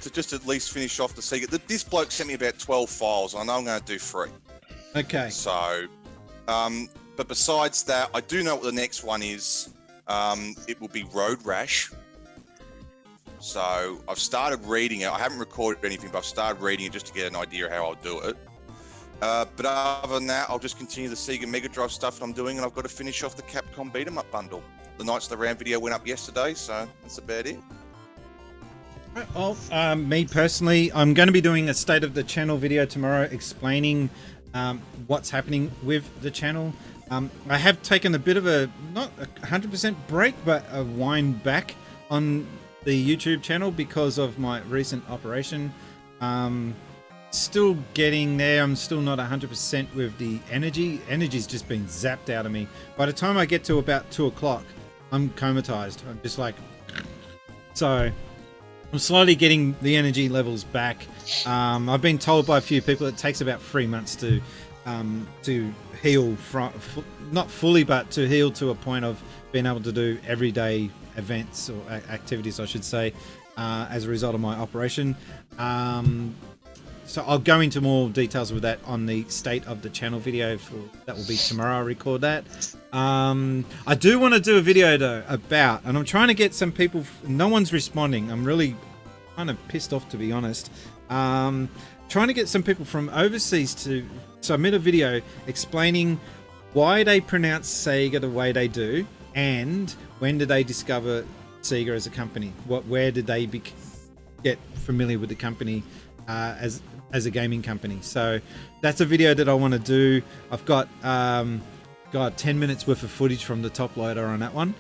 to just at least finish off the Sega. This bloke sent me about 12 files. I know I'm going to do 3. Okay. So, but besides that, I do know what the next one is. It will be Road Rash. So I've started reading it. I haven't recorded anything, but I've started reading it just to get an idea of how I'll do it. But other than that, I'll just continue the Sega Mega Drive stuff that I'm doing, and I've got to finish off the Capcom Beat 'em Up bundle. The Knights of the Round video went up yesterday, so that's about it. Well, me personally, I'm going to be doing a State of the Channel video tomorrow explaining what's happening with the channel. I have taken a bit of a, not a 100% break, but a wind back on the YouTube channel because of my recent operation. Still getting there. I'm still not 100% with the energy. Energy's just been zapped out of me. By the time I get to about 2 o'clock, I'm comatized. I'm just like... So... I'm slowly getting the energy levels back. I've been told by a few people it takes about 3 months to heal from, not fully, but to heal to a point of being able to do everyday events or activities, I should say, as a result of my operation. So I'll go into more details with that on the State of the Channel video. That will be tomorrow. I'll record that. I do want to do a video though about, and I'm trying to get some people. No one's responding. I'm really kind of pissed off, to be honest. Trying to get some people from overseas to submit a video explaining why they pronounce Sega the way they do, and when did they discover Sega as a company? Where did they get familiar with the company as a gaming company? So that's a video that I want to do. I've got 10 minutes worth of footage from the top loader on that one.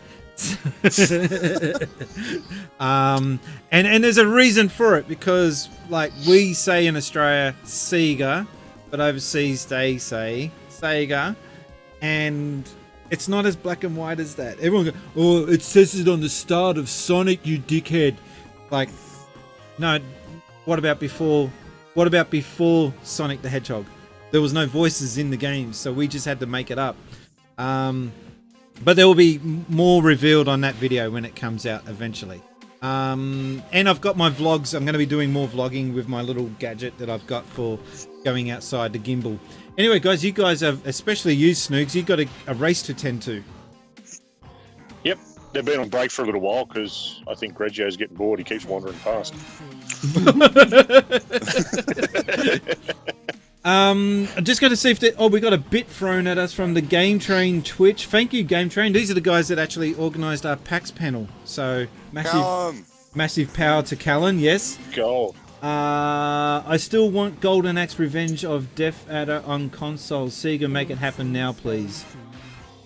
And there's a reason for it, because like we say in Australia Sega, but overseas they say Sega, and it's not as black and white as that. Everyone goes, oh, it says it on the start of Sonic, you dickhead. Like, no, what about before Sonic the Hedgehog? There was no voices in the game, so we just had to make it up. But there will be more revealed on that video when it comes out eventually. And I've got my vlogs. I'm going to be doing more vlogging with my little gadget that I've got for going outside, the gimbal. Anyway, guys, you guys have, especially you, Snoogs, you've got a race to tend to. Yep, they've been on break for a little while because I think Reggio's getting bored. He keeps wandering past. I'm just going to see if we got a bit thrown at us from the Game Train Twitch. Thank you, Game Train. These are the guys that actually organised our PAX panel. So massive power to Callan. Yes. Gold. I still want Golden Axe Revenge of Death Adder on console. Sega, make it happen now, please.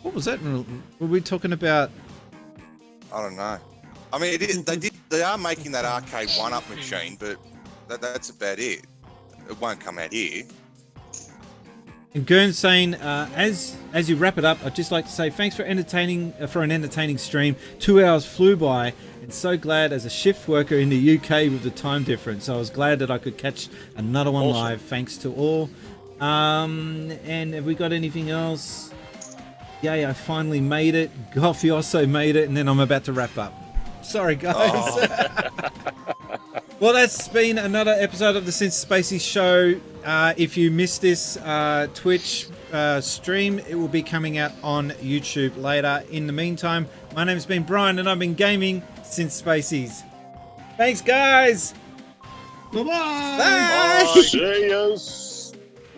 What was that? Were we talking about? I don't know. I mean, they are making that arcade one-up machine, but that's about it. It won't come out here. And Gern's saying, as you wrap it up, I'd just like to say thanks for an entertaining stream. 2 hours flew by, and so glad as a shift worker in the UK with the time difference. I was glad that I could catch another one live. Thanks to all. And have we got anything else? Yay, I finally made it. Goffy also made it, and then I'm about to wrap up. Sorry, guys. Oh. Well, that's been another episode of the Since Spacies Show. If you missed this Twitch stream, it will be coming out on YouTube later. In the meantime, my name's been Brian, and I've been gaming since Spacies. Thanks, guys. Bye-bye. Bye. See yous.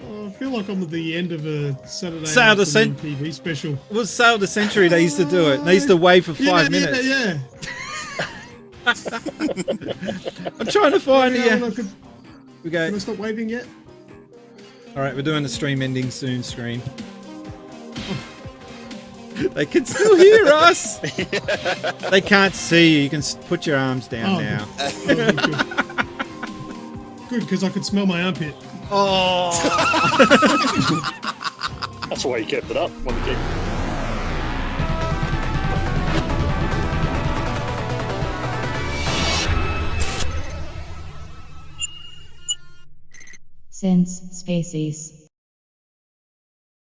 Oh, I feel like I'm at the end of a Saturday Sail the afternoon TV special. It was Sail the Century. They used to do it. They used to wave for 5 minutes. Yeah. I'm trying to find you. We go. Can I stop waving yet? All right, we're doing the stream ending soon screen. They can still hear us. They can't see you. You can put your arms down now. Good, because I could smell my armpit. Oh. That's why you kept it up. Wanted to keep... Since Spacies.